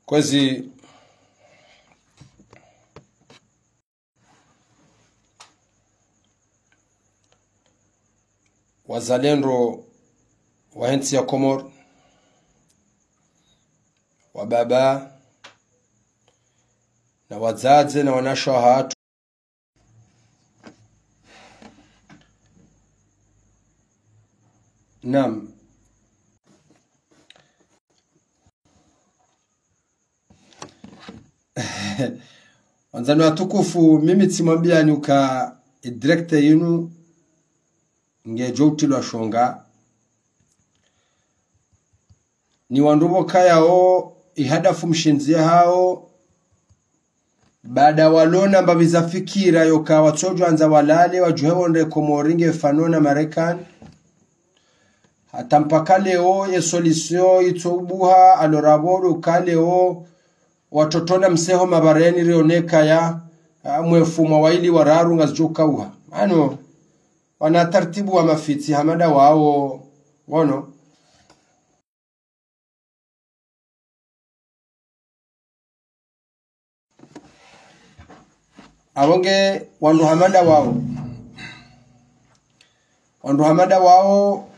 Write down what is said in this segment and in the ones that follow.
Kwezi wazalendo wa nchi ya Komoro, wa baba na wazazi na wanasho hatu nam wanzani watukufu, mimi timwambia nuka director yinu ngejoutilwa shonga ni wandubo kayao ihadafu mshinzia hao baada walona mbabiza fikira yoka watojo anza walale wajuhewonde Komoringe fanona Marekani hata mpaka leo ye solution itobuha aloraboro kaleo watotona mseho mabareni rioneka ya mwefumo waili wararu ngazijuka uha ano wana taratibu wa mafiti hamada wao wono awonge wandu hamada wao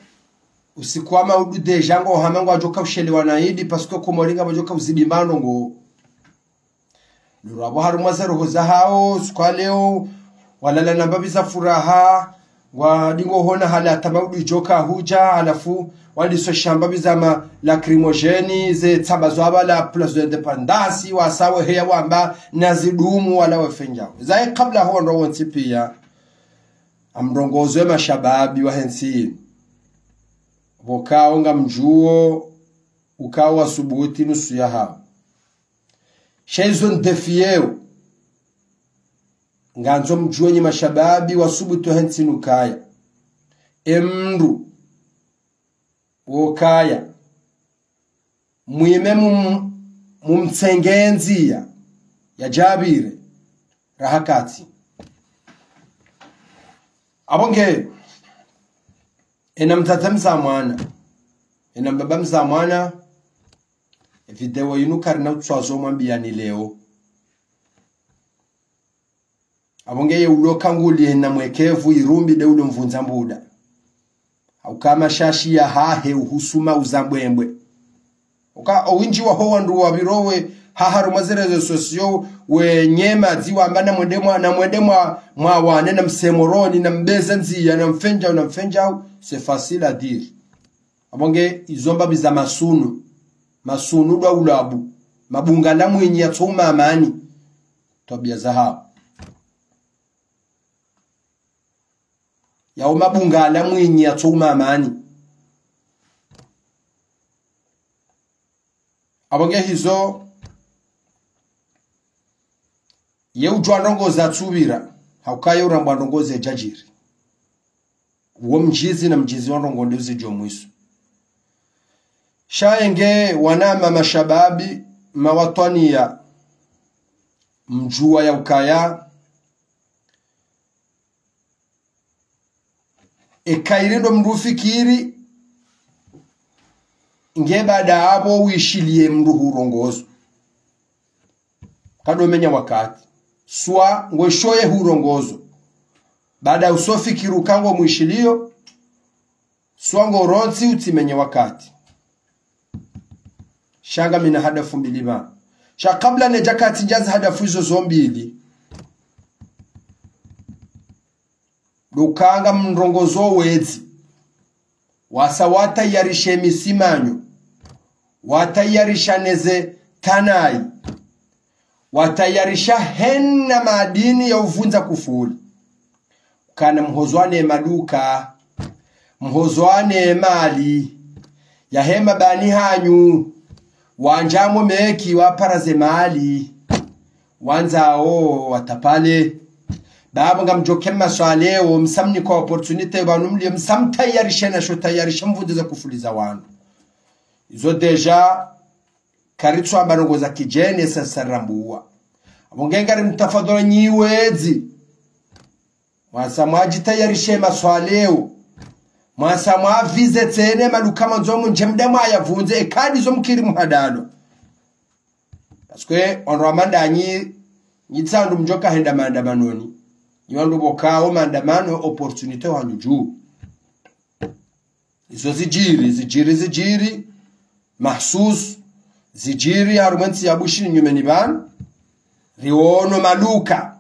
usikwama udude jango hamango ajoka usheli wanaidi pasko Komoringa bajoka uzidimbano ngo nurabo haru mazero hoza hao sikwa leo walala nambabiza furaha wadingo hona hala tamaudu joka huja alafu waliso shamba bizama lacrimogeni ze tabazo abala plus de dependance wasawe heya wamba nazidumu wala wefenjao zai kabla huo ndo wonti pia amrongozo mashababi wa hensi wokao nga mjuo ukao wasubuti nusu ya hao shezon defieo nganzo mjuo nyi mashababi wasubuti wa hensi nukaya emru wokaya mwime mumtsengenzia ya Jabire rahakati abonge enamtatamza mwana enambabamza mwana video yinukari na utsazo mwambiani leo abonge ye uloka nguli na mwekevu irumbi de ulo mvunza mbuda au kama shashi ya hahe uhusuma uzambwembwe oka owinji wa ho wandu wa birowe haharu mazerezo sosio we nyema ziwa mbana mwendemwa mwawane na msemoroni na mbeza nziya na mfenjao c'est facile à dire abonge izomba biza masunu dwa ulabu mabungala mwenye yatsoma amani tabia za hao ya mabungala mwenye yatsoma amani abonge hizo ye ujwanongo za tsubira haukayo urambwanongo ze Jajiri uwo mjizi na mjizi wanongo ndeuzi jomwisu shaenge wanama mashababi mawatani ya mjua ya ukaya ekairindo mrufikiri nge baada abo wishilie mruhu rongozo kadomenya wakati swa ngweshoye hurongozo baada usofikiru kango mwishilio swango ronzi utimenye wakati shanga mina hadafu mbiliba sha kabla ne jakati njazi hadafu hizo zombili lukanga mrongozo wezi wasawata yarishe misimanyo watayarisha neze tanai watayarisha henna madini ya uvunza kufuli kana mhozwane maduka mhozwane mali ya hema bani hanyu wanjamo meki waparaze mali wanzao watapale baba ngamjoke maswaleo msamni kwa opportunity banumli msamtayarisha na shotayarisha mvunza kufuliza wandu izo deja karitwa barongo za kijene sasa rambuwa abongengari mtafadhali nyiwezi mwasamwaji tayarishe maswaleo mwasamwa vize tene malukama nzomu njemde mwaya vunze ekadi zo mkiri muhadalo Paske onramanda nyitsandu mjoka henda maandamanoni. Nyandu bokao maandamano opportunity wandu juu. Izo zijiri mahsus zijiri harumansi ya bushini nyumeni ban riono maluka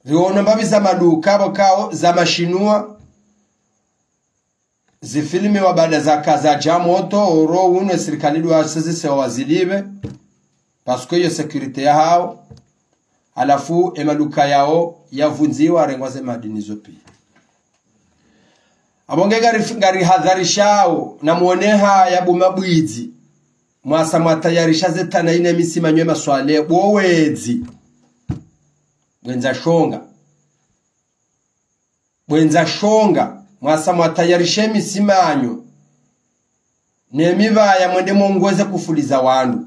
riono mbabi za maluka bokao za mashinua zifilimi wa baada za kaza jamoto oro uno serikali dwa sisi wazilibe paske yo security ya hao alafu emaluka yao yavunziwa rengwaze madini zopi abonge gari hadharishao na muoneha ya bumabwizi mwasa mwatayarisha zetana ine misima nywe maswale bowezi bwenza shonga mwasa mwatayarisha misimanyo nemibaya mwende mwongweze kufuliza wandu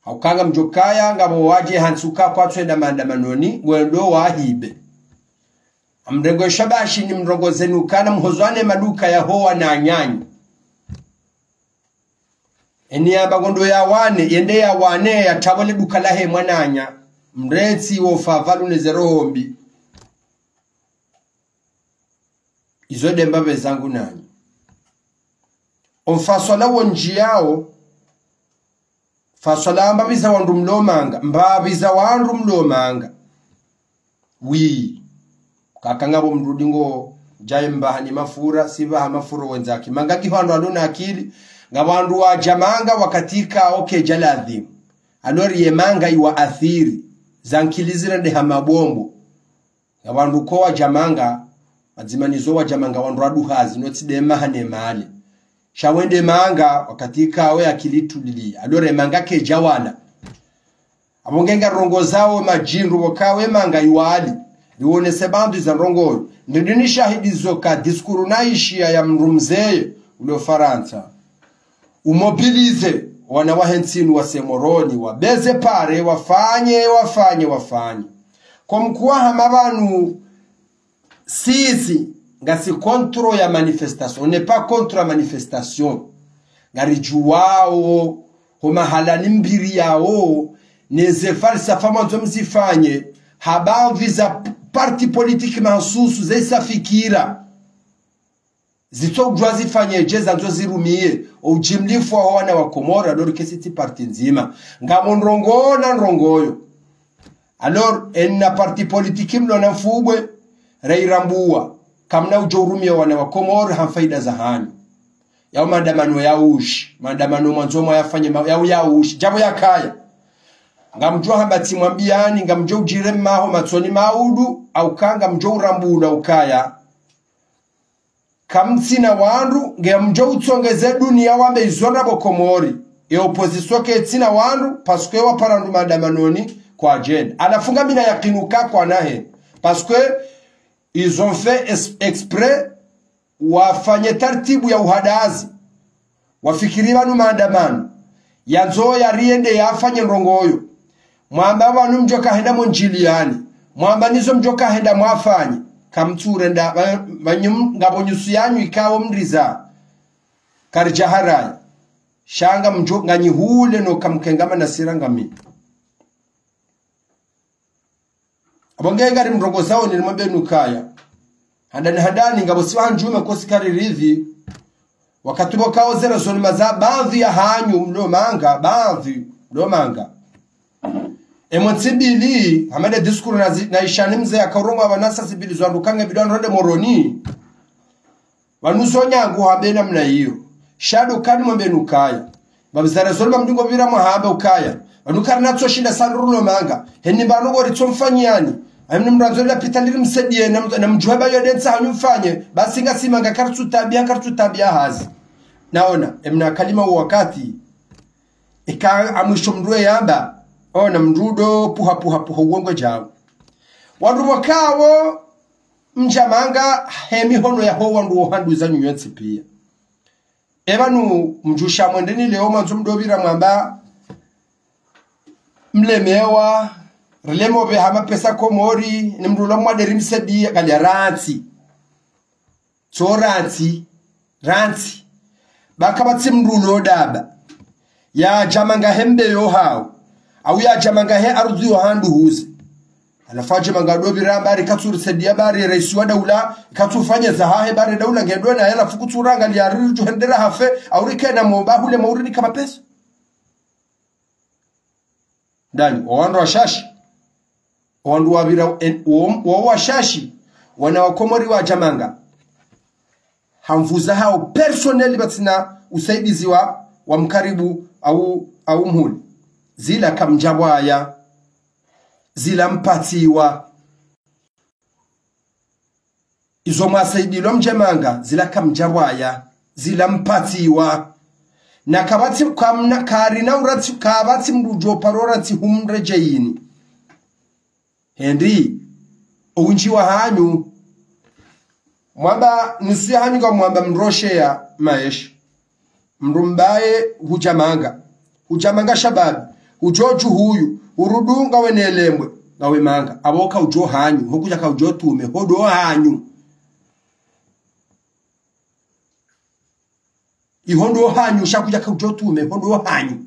haukanga mjokaya ngabo waje hansuka kwa twenda maandamanoni wendo wahibe amrengo shabashi ni mrongo zenukana mhozwane maduka ya hoa na nyanyi eni abagondo ya wane yende ya wane ya tabole duka lahe mwananya mrezi wofavalu nezerohombi izo dembabe zangu nanyi onfasola wonjiao fasola mbabiza wandu mlomanga mbabiza wandu mlomanga kakangabo mrudingo jaye mbahani mafura sibaha mafuro wenzaki mangaki hando alona akili ngabandu wa jamanga wakatika jaladhim alori yemanga iwa athiri zankilizira de hamabombo ngabandu ko wa jamanga mazimanizo wa jamanga wandu aduhazi notide mahane mali shawende manga wakatika we akilitulili alori manga ke jawala abongenga rongo zao majindu wakawe manga iwali liwone sebandu za rongoyo ndini shahidi zoka diskuru naishia ya mrumzeye ule Faransa umobilize wana wahensinu wa semoroni wabeze pare wafanye kwa mkuwaha mabanu sisi ngasi kontro ya manifestation ne pas contre la manifestation ngari juwao homa halani mbiri yao neze falsafa mwanzo msifanye habari za parti politiki mahsusu zesa fikira zitogwa zifanye jeza nzo zirumie ujimlifu wa wana wa Komora lori kesiti parti nzima ngamonrongo na nrongoyo alors enna parti politiki mlo na mfubwe rairambua kamna ujurumie wana wa Komora hamfaida za hani yao maandamano ya ushi maandamano mwanzo yafanye ya ushi jambo ya kaya ngamjua hambati mwambiani ngamjua ujire maho matsoni maudu au kanga mjua urambula ukaya kamsina wandu ngamjua utsongeze dunia wambe izona bokomori e opposition ke tsina wandu paske wa parandu maandamanoni kwa agenda anafunga mina yakinuka kwa nahe paske ils ont fait exprès wafanye taratibu ya uhadazi wafikiri banu maandamano yanzo ya riende yafanye rongoyo mwamba wanu mjoka henda monjiliani mwamba nizo mjoka henda mwafanye kamture nda ngabonyusu yanyu ikawo mriza karjaharai shanga mjoka nyihule no kamkengama na sirangami abongenga ri mrongo zao ni mwambe nukaya hadani ngabo siwa njume ko sikari rivi wakatubo kao zero zoni maza baadhi ya hanyu mlomanga emotsibili hamade diskuru na ishani mze ya karongo abanasa sibili zwandukange bidwan rode moroni wanusonya ngu habena mna hiyo shado kani mwambe nukaya babizara zolma mdingo bira mwahabe ukaya wanukari natso shinda sanrulo manga heni banogo ritsomfanyani amni mranzola pitandiri msedie na mjuhaba yodensa hanyumfanye basi ngasimanga kartu tabia hazi naona emna kalima wakati ika amwisho mdue yamba ona mrudo puha uongo jao wandu wakawo mjamanga hemi hono ya ho wandu handu zanyu yotsi pia ebanu mjusha mwendeni leo manzo mdobira mwamba mlemewa relemo be hama pesa Komori ni mrulo mwaderi msedi kali ranti so ranti baka batsi mrulo daba ya jamanga hembe yo hao au ya jamanga he ardhi yo handu huzi alafaje mangado birambari katsuru sedia bari rais wa daula katufanya zahahe bari daula ngedwe na yala fukuturanga liariri juhendera hafe au rikena mobahule maurini kama pesa ndani owandu washashi owandu wabira washashi wana wakomori wa jamanga hamvuza hao personally batina usaidizi wa mkaribu au mhuli zila kamjabwaya zila mpatiwa izo mwasaidilo mjamanga zila kamjabwaya zila mpatiwa na kabati kamna karina urati kabati mrujo parorati humrejeyini Henry unji wa hanyu mwamba nusu ya hanyu kwa mwamba mroshe ya maesh mrumbaye hujamanga shababi ujoju huyu urudunga wenelembwe ngawe manga aboka ujo hanyu hokuja ka ujo tume hodo hanyu ihondo hanyu shakuja ka ujo tume hodo hanyu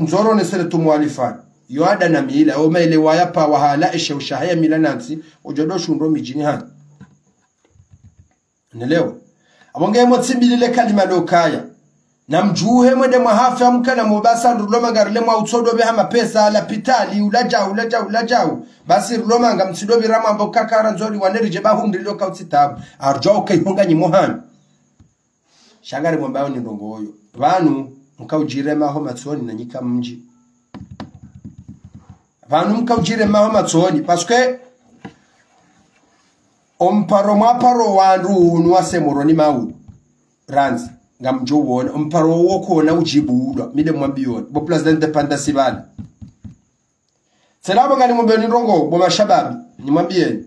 nzoro nesele tumwalifa yoada na mila o maile wayapa wahala ishe ushahaya mila nansi ojodo shundo mijini hanyu nelewa abonge motsimbilile kalima lokaya na mjuhe mwede mwahafa mkana mubasa ruloma ngarile mwa utsodo beha mapesa la pitali ulajau basi ruloma nga mtsido birama mboka karanzori wanerije bahundi loka utsitabu arjo kayihunga nyimohana shagari mwambayo ni ndongoyo vanu mkaujire maho matsoni na nyika mji vanu mkaujire maho matsoni paske omparo mwaparo wandu nuwase moroni mau ranzi ngamjo wona umparo wo kona ujibulwa mile mwambiyona bo president independence bana selabo ngani mwambiyoni rongo bo mashababi ni mwambiyeni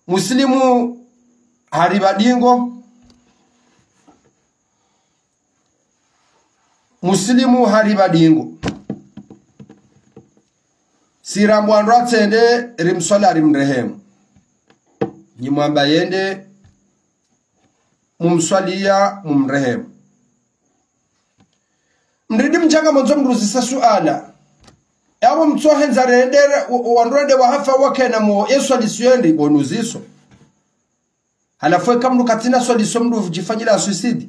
muslimu haribadingo muslimu haribadingo siramwandu atende rimsola rimrehemu ni mwambayende mumswalia mumrehemu mridi mchanga mwanzo mruzisa suala yabo mtsohe nzarendere wandrede wahafa wake na mo yesu alisyendi bonuziso halafu kamnu katina swaliso mndu jifanyira suicide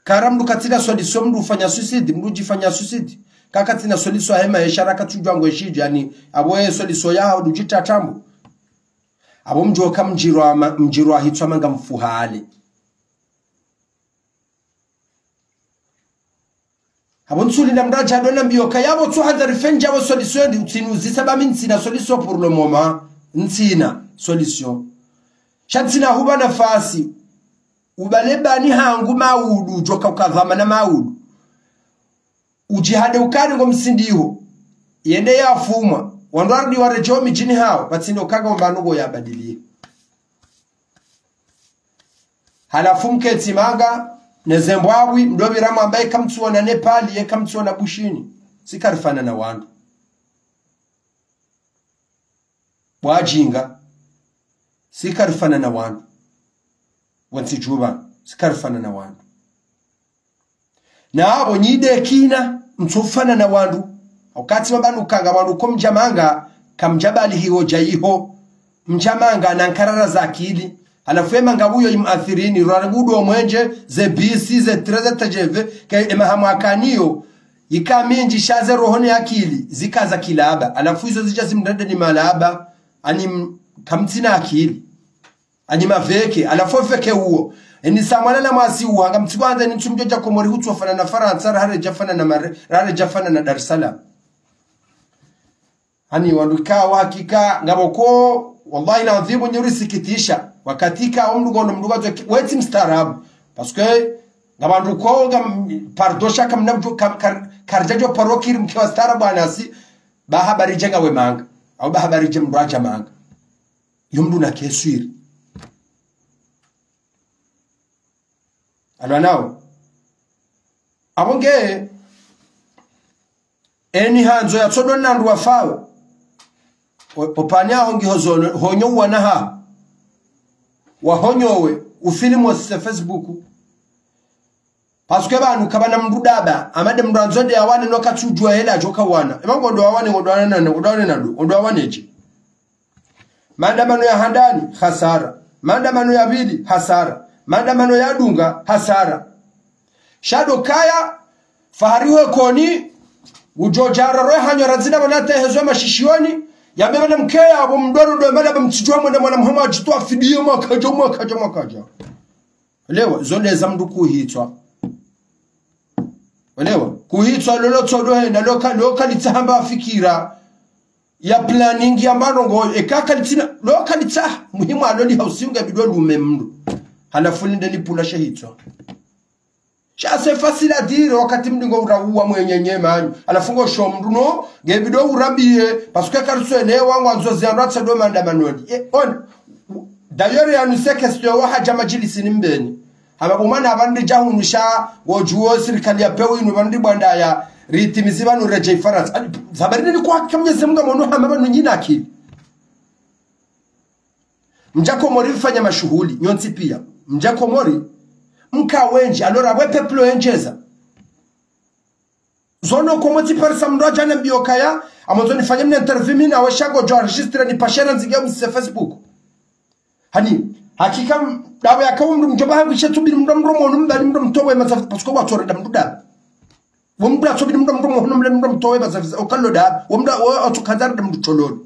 karamdu katina swaliso mndu fanya suicide mndu jifanya suicide kakatina swaliso hema ishara katujwa ngweshije yani abo yesu aliso yao dujita tambu abo mjoka mjirwa hitwa manga mfuhale abo nsuli na mraja dona mbioka yabo tuhaza rifenja wa solution di utinuzisa ba minsina solution pour le moment ntina solution shatina huba nafasi ubaleba ni hangu maudu joka ukavama na maudu ujihade ukari ngo msindiho yende yafumwa wandarudi warejo mijini hao batindo kaga mbanugo yabadilie halafu mketi manga nezembwawi mdobiramu ambaye kamtuona Nepali ye kamtuona bushini sikarifana na wandu wajinga sikarifana na wandu wansijuba sikarifana na wandu na abo nyide kina mtufana na wandu wakati mabanu kanga wandu ko mjamanga kamjabali hiyo jaiho mjamanga na nkarara za akili alafema ngabuyo imathirini rwagudo mwenje ze bisi ze treze tajeve ke emahamu akaniyo ikaminji shaze rohoni akili zikaza kilaba alafu hizo zija zimdade ni malaba ani kamtina akili ani maveke alafu feke huo eni samwana na masi uanga mtsikwanza ni tumjoja komori hutu wafana na Faransa rare jafana na rare jafana na Dar es Salaam ani wanduka wa hakika ngaboko wallahi na adhibu nyuri sikitisha wakatika mduga weti mstarabu paske ngabanduko pardosha kamnabjo karjajo parokiri mkiwa starabu anasi bahabari jenga we manga au bahabari jemraja manga yumdu na keswiri alwa nao abonge eni hanzo ya tsodo nandu wafao opanya hongi honyo wanaha wahonyowe ufilimu wa Facebook Pasuke banu kabana mrudaba amade mranzode awane no katujwa hela joka wana ebango ndo awane eji maandamano ya handani hasara maandamano ya bidi hasara maandamano ya dunga hasara shado kaya fahariwe koni ujojara roe hanyo razina wanate hezwe mashishioni yambeba na mkea abo mdoru do mala bamtijwa mwenda mwana Muhammad jitoa fidio mwakaja lewa zone za mduku hitwa walewa kuhitwa loloto dohe na lokalita hamba fikira ya planning ya marongo ekakalitina lokalita muhimu aloli hausiunga bidwa lume mndu halafuni ndeni pula shahitwa shase fasila dire wakati mdingo uraua mwenyenye manyu alafungo shomdu no gebido urabie pasuke karuso enewa wanzozi anratsa do maandamano on dayori ya nuseke sio wahaja majilisi nimbeni hama umana abandi jahunisha wojuo serikali ya pewe inu bandi bandaya ritimizi banu rejei faras zabarine ni kwa kamyeze mga mono hama banu nyina akili mjako mori fanya mashuhuli nyonsi pia mjako mori mka wenji alora wepe plo enjeza zono komoti persa mroja na mbiyokaya amazoni fanya mne interview mina washago jo registre ni pashera nzige mse Facebook hani hakika dawe yakawu mjoba hangu shetubiri mdomromo numbali mdomtowe mazafi pasuko watore damduda wumda tobiri mdomromo mdomtowe mazafi okalo da wumda otukazar damdutololo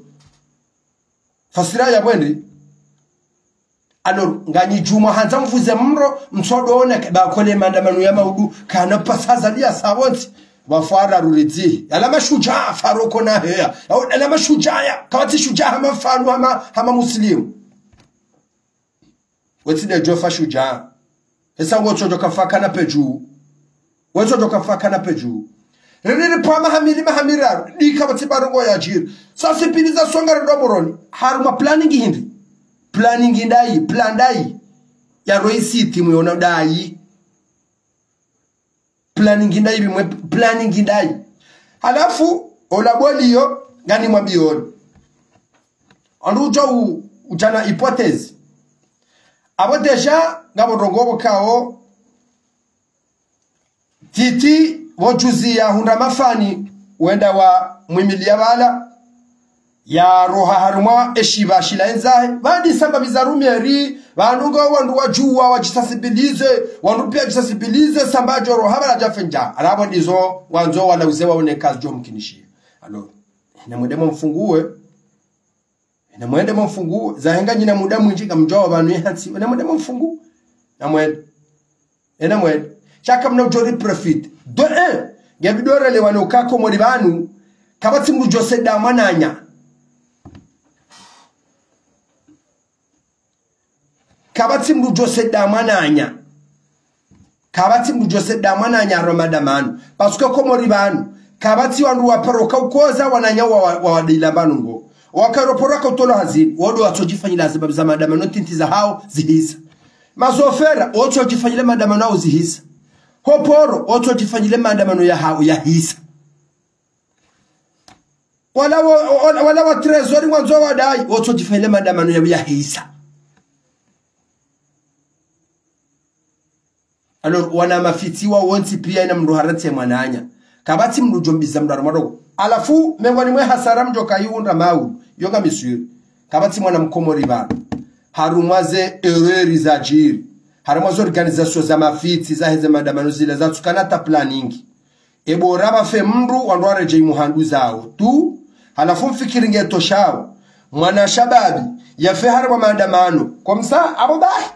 fasira ya bwendi alors ngani juma hanza mvuze mro msodo ona bakole maandamano ya maudu kana pasaza lia sawonti wafara ruriti alama shujaa faroko na hea au alama shujaa kawati shujaa mafaru hama muslimu wetide jofa shujaa esa wocho kafaka na peju wocho kafaka na peju riri pama hamira dikabati barongo ya jiri sasa piliza songa ndo moroni haruma planning hindi planning ndai plan dai ya roisi timu yona dai planning ndai halafu olaboliyo ngani mwabioni andujo ujana hypothèse abo deja ngabo rongobo kao titi wojuzi ya hunda mafani wenda wa mwimilia bala ya roha haruma eshiba shilaenzahe bandi samba bizarumeri bandugo wandu wajua wajisasibilize wandu pia jisasibilize sambajo roha bala jafenja arabo ndizo wanzo wala uzewa one kazi jo mkinishia alo na mwendemo mfungu zahenga nyina muda mwinji kamjoa banu yansi na mwendemo mfungu na mwende chaka mna ujori profit do gebidore le wanokako muri banu kabati mujose da mananya kabati mujose da mananya romadamanu pasuke ko muri banu kabati wandu waparoka ukoza wananya wa wadila banu ngo wakaroporoka utolo hazini wodo watojifanyila sababu za maandamano tintiza hao zihisa mazofera watojifanyile maandamano hao zihisa hoporo watojifanyile maandamano ya hao ya hisa wala wa trezori mwanzo wadai watojifanyile maandamano ya hisa alors wana mafitiwa wonti pia ina mruharati ya mwananya kabati mrujombiza mdaramadogo alafu mengwani mwe hasara mjoka yunda mau yoga misuri kabati mwana mkomori bana harumaze errori za jiri harumaze organisation za mafiti za heze maandamano zile za tukanata planning ebora bafe mru wandware je muhandu zao tu halafu mfikiringe toshao mwana shababi yafe harwa maandamano kwa msa abobahi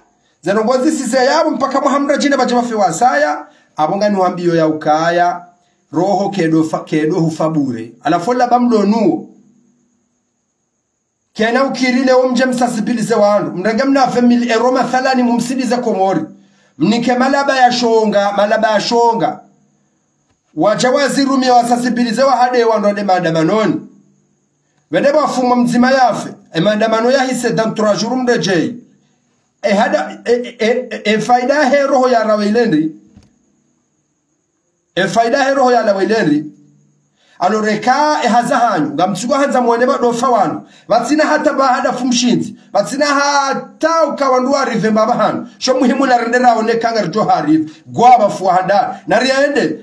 zanongozi sise yabo mpaka muhamra jina baje bafe wasaya abongani wambiyo ya ukaya roho kedo hufabure alafola bamlo nuo kena ukirile omje msasibilize wandu mrenge mna family eroma thalani mumsidize komori mnike malaba ya shonga wajawazi rumi wasasibilize wa hade wandu ade maandamanoni wende bafuma mzima yafe maandamano yahise dan 3 jours mrejei hada faida he roho ya rawailendi faida he roho ya rawailendi aloreka haza hanyu ngamtsugo hanza mwone badofa wanu batsina hata bahada fumshinzi batsina hata ukawandu arive baba hanu sho muhimu na rendera oneka ngarito harive gwaba fuhada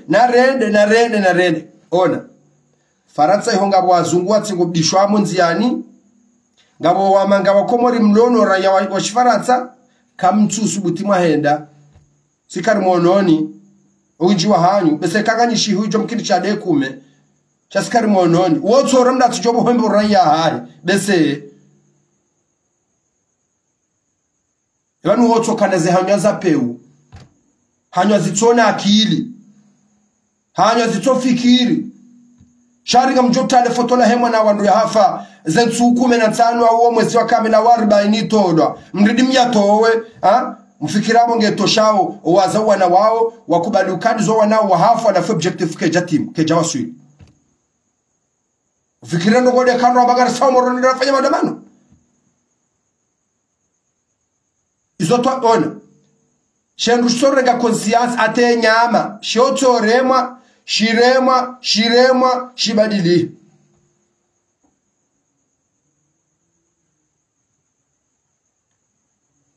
narende ona Faransa ihonga wazungu atsingo bishwa munziani ngabo wamanga wakomori mlono raya wa Faransa kamtsusu butimwa henda sikari mononi unji wa hanyu bese kaganyishi hujo mkiri cha dekume chaskari mononi wotsora mda tujobo hembo raya hari bese yanu wotso kanaze hanywa za peu hanywa zitsona akili hanywa zitsofikiri shariga mjotale foto la hemwa na wandu ya hafa zensu 15 au mwezi wa kamila wa 40 todwa mridi towe mfikirabo ngetoshao wazawa na wao wakubali ukadi zo wanao wahafa na objective keja team keja wasui fikirano gode kanwa bagara sawo moroni rafanya madamano izoto ona shendu sorega conscience ate nyama shoto remwa shiremwa shibadili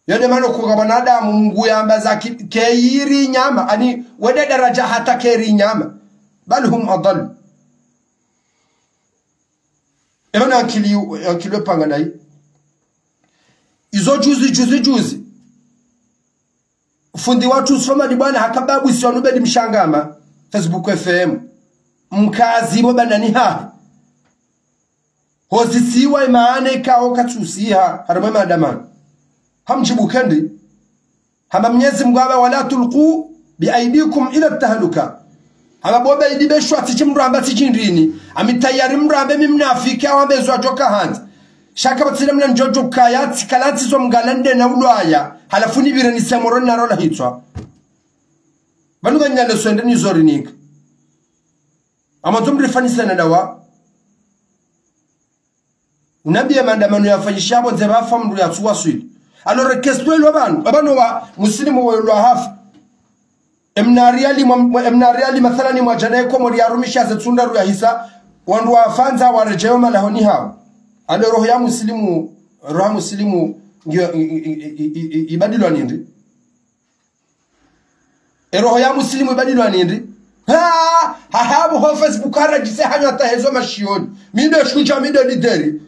yode mano kugabana Mungu yamba za keiri nyama ani wede daraja hata keiri nyama bal hum adall ebona akili panga nai izo juzi fundi watu soma di bwana hakababu sionubedi mshangama Facebook FM mkazi bobana ni ha hosisiwa imaane kao katsusiha harama madamani hamjibu kendi hama Mwenyezi Mungu wala tulqu biaidikum ila tahluka hama boba idibeshwa tichimru amba tichindrini amitayari mrambe mimnafiki awambezo atoka hanzi shaka batsira mna njojo kayati kalati zo mgalande na ulwaya halafuni bireni samoroni na rola hitwa banu ganyale swende ni zorinika amatumri fanisa na dawa unabiye mandamano yafanyishabo nzebafa mndu yatsuwa swili alors question abano wa muslimu wa hafa emnariali mathalani mwajanaye ko muri yarumisha zetsunda ru yahisa wandu wafanza warejeo malahoni hao alo roho ya muslimu ngiyo ibadilwa nindi roho ya muslimu ibadilwa nindi habu ho Facebook arajise hanya tahezo mashioni minde shuja minde lideri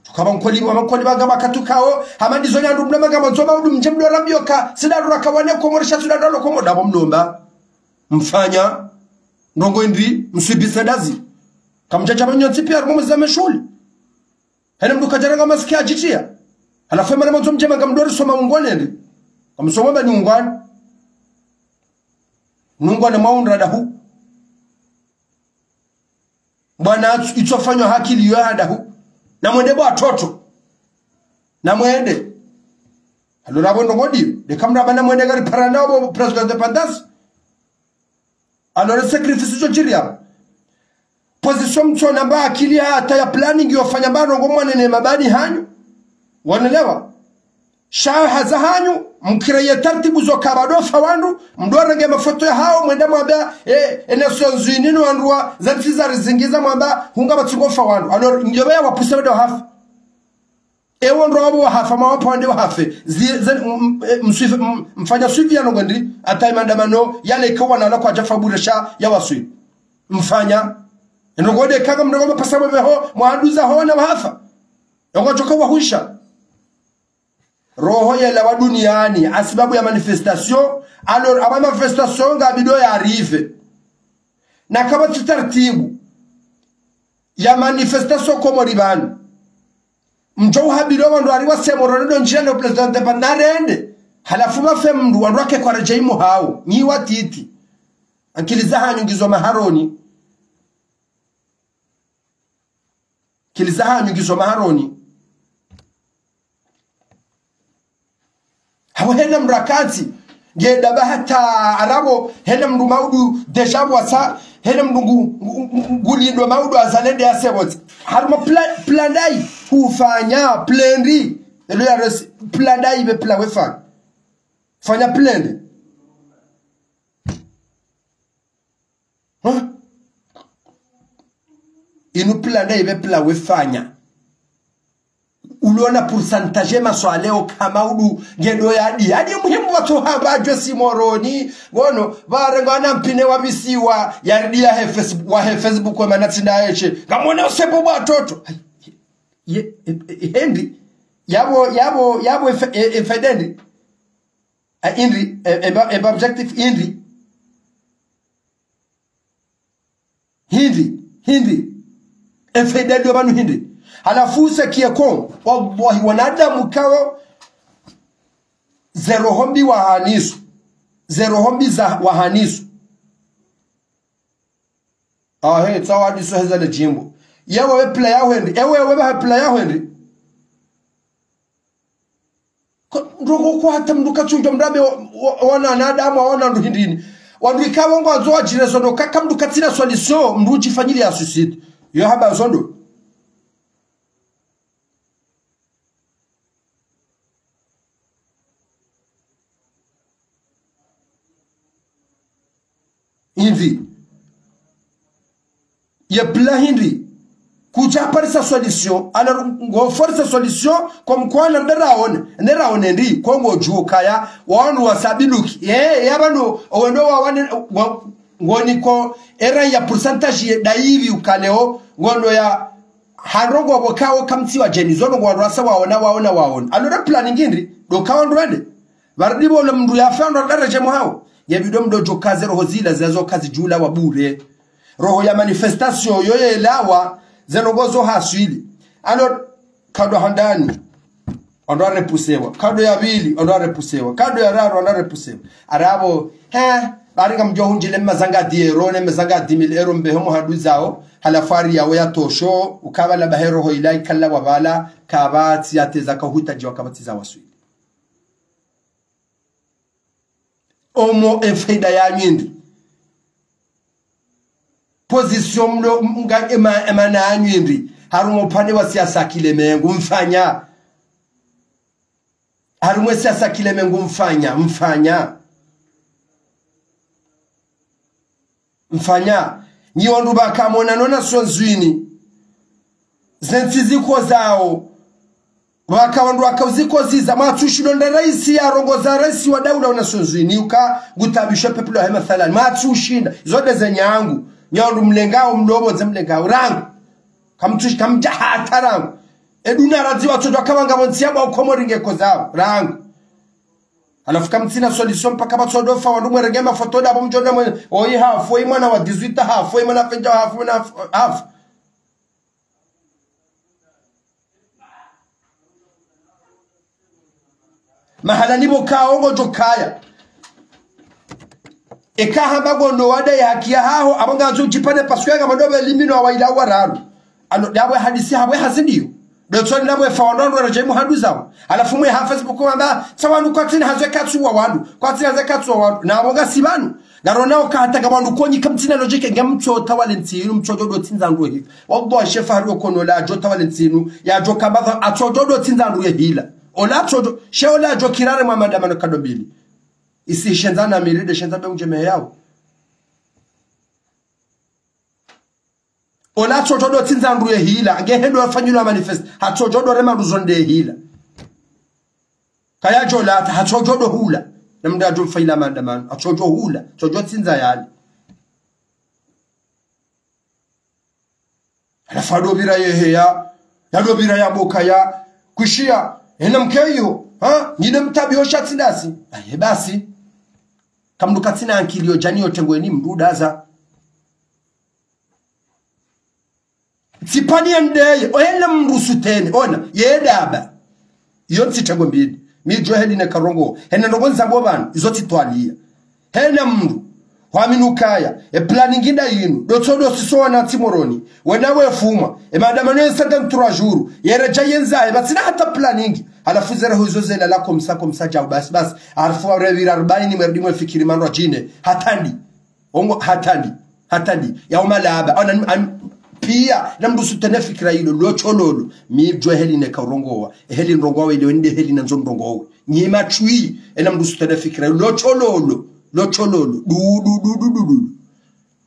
tukaba nkoli bagaba katukao hamandi zonya ndumna magama nzoma udu mjemdo rabioka sidarura kawane ko morisha sidadalo ko modabo mlomba mfanya ndongo indri msibisa dazi kamjaja banyonzi pia rumo zameshuli hene mdu kajaranga masikia jitia alafu mara mtu mjema ngamdori soma ungwane ndi kamsoma ba nyungwani nungwana maundra dahu bwana itofanywa hakili yo dahu na mwende bo atoto na mwende alora bondo ngodi de kamra bana mwende gari parana bo president de pandas alora sacrifice zo jiria position mchona ba akili hata ya planning yofanya bano ngomwane ne mabadi hanyu wanelewa shaha za hanyu mkireye tartibu zo kabadofa wandu mdorenge mafoto ya hao mwende mwaba Nations Union wanduwa zantiza rizingiza mwaba hunga batsingofa wandu alor njobeya wapuse wado hafa ewondo wabo hafa mawapo wande hafe mfanya suivi ya nongondi ataimandamano yale ikawa na kwa jafa buresha ya wasui mfanya nongode kanga mnogoma pasamo beho mwanduza ho na hafa yongochoka wahuisha roho ya wa duniani asibabu ya manifestation alors aba manifestation ngabido ya arrive na kama tutaratibu ya manifestation komo ribani mjo habilo wandu ariwa semorodo njendo president banarende halafu bafe mndu wandu wake kwa rejaimo hao ni watiti ankiliza hanyu ngizo maharoni kiliza hanyu ngizo maharoni hawo hena mrakati ngeda bahata arabo hena mndu maudu dejabu wasa hena mndu gulido maudu azalende ya sebot harma plandai hufanya plendi elo ya plandai be plawefa fanya plendi inu plana ibe pla wefanya uliona pourcentage maswaleo kama udu ngendo yadi hadi muhimu watu hamba jwesi moroni wono barengana mpine wa bisiwa yardia Facebook wa manatinda eche ngamona usebo watoto Henry yabo efedendi Henry eba objective Hindi efedendi wabanu Hindi halafu sekieko wallahi wanadamu kao zero hombi za wahanisu tawa diso heza le jimbo yewe player Henry ewe player Henry ndogo kwa hata mduka chunjo mdabe wana nadamu wana ndo Hindini wanduikawa ngo azoa jirezo no kaka mduka tina solution mruji fanyili ya suicide yo haba zondo Hindi ya pla Hindi kuja parisa solution ana ngo force solution comme quoi na nderaone ndi kongo jukaya wanu wasabiluki yabano wendo ngoni ko era ya percentage da hivi ukaleo ngondo ya harongo bokao kamti wa jeni zono ngo rasa waona alora plan ngindi do kawa ndwende bardibo lo mndu ya fando daraje mo hao yebido mdo jokaze roho zila zazo kazi jula wa bure roho ya manifestation yoye elawa zenogozo haswili ano kado handani ondo repusewa kado ya bili ondo repusewa kado ya raro ondo repusewa arabo baringa mjohunjile mazanga diero ne mazanga 10000 euro mbehomo haduzao halafari yawe ya tosho ukabala bahero ho ilai kala wabala kabati yateza kahutaji wakabati za waswili omo efeda ya nyindi position mlo mga emana anyindi harumo pane wa siasa kilemengu mfanya harumo siasa kilemengu mfanya nyiwandu bakamona nona sonzwini zentiziko zao wakawandu wakaziko ziza matushino nda raisi ya rongoza raisi wa daula una sonzwini uka gutabisha peplo hema thalan matushinda zote zenyangu nyandu mlengao mdobo zemlengao rangu kamtushi kamjahata rangu eduna radzi watoto akabanga bonsiaba ukomoringe kozao rangu alafu kamtina solution mpaka batsodofa wandu regema fotoda abo mjona mwe oyi half oyi mwana wa 18 half oyi mwana fenja half mahala nibo kaongo jokaya ekaha bagondo wade yakia haho abanga jipane paswega madobe limino waila wararu ano yabwe hadisi habwe hazindiyo dotoni nabwe fawandu rajemu haduzao alafu mwe ha Facebook wanda sawandu kwatina hazwe katsu wa wandu kwatina hazwe katsu wa wandu na abonga sibanu garona okahata bandu konyi kamtina logique ngamcho tawalentinu mchojodo tinzandu hivi wabwa shefa haro konola jo tawalentinu ya jo kabaza achojodo tinzandu hila ola chojo sheola jo kirare mamadamano kadobili isi shenzana miride shenzabe ujeme yao ola chojodo tinzandu hila ngehendo afanyula manifest hachojodo rema ruzonde hila kaya jola hachojodo hula namda jo faila mandamano achojo hula chojo tinza yali alafado bira yeheya yado bira ya bokaya kushia enamkeyo nyine mtabio shatindasi basi kamduka tina ankilio jani otengweni mdudaza tipani ndeye oyela mrusutene ona yedaba yonti tego mbili mijo heli ne karongo hene ndogonza bobana izoti twalia hene mndu waminukaya planning inda yinu dotodo siso na timoroni wenawe fuma madamano yensanga 3 jours yereja yenza batina hata planning alafu zera hizo zela la komsa basi arfu revira 40 merdimo fikiri manro jine hatandi ya umalaba ona pia namdusu tena fikira hilo lochololo mijo heli ne karongowa heli ndongowa ile wende heli nanzo ndongowa nyima chui namdusu tena fikira lochololo du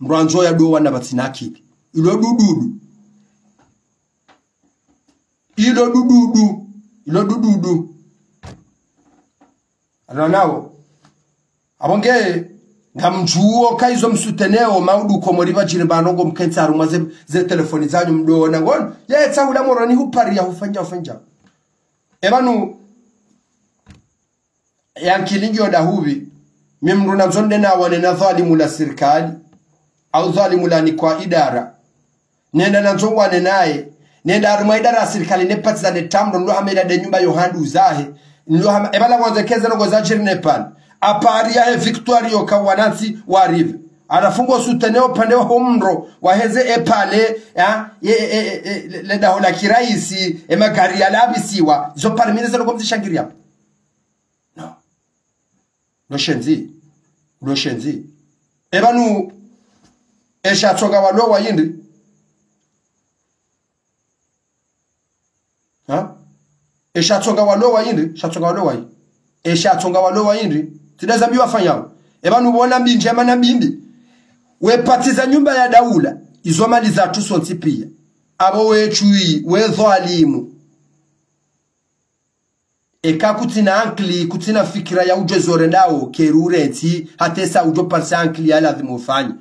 mranzo ya do wana batinaki ilo dudu ilo dududu ananawo abonge ngamjuo kaizo msuteneo maudu ko moriva chirimbano ngo mkentsaru maze ze telefoni zanyu mdona ngon ye tsaula morani huparia hufanja ebanu yankilingi oda hubi mimruna nzonde na wane na dhalimu la serikali au dhalimu la ni kwa idara nenda na nzongo wane naye nenda aruma idara serikali ne patza ne tamdo ndo hamela de nyumba yo handu zahe ndo hama ebala mwanzekeza ngo za chiri Nepal aparia he Victoria kawanansi warive anafungo suteneo pande wa homro waheze epale ya leda hola kiraisi magari ya labisiwa zo parmine zero komzishangiria no shenzi ebanu esha tonga walowa yindi esha tonga walowa yindi tidazambiwa fanyao ebanu bona mbinje mana mbimbi we patiza nyumba ya daula izo mali za tusonsi pia abo wechui we dhalimu eka kutina ankli kutina fikira ya uje zore ndao kerureti hatesa ujo parsa ankli ala dhimufanya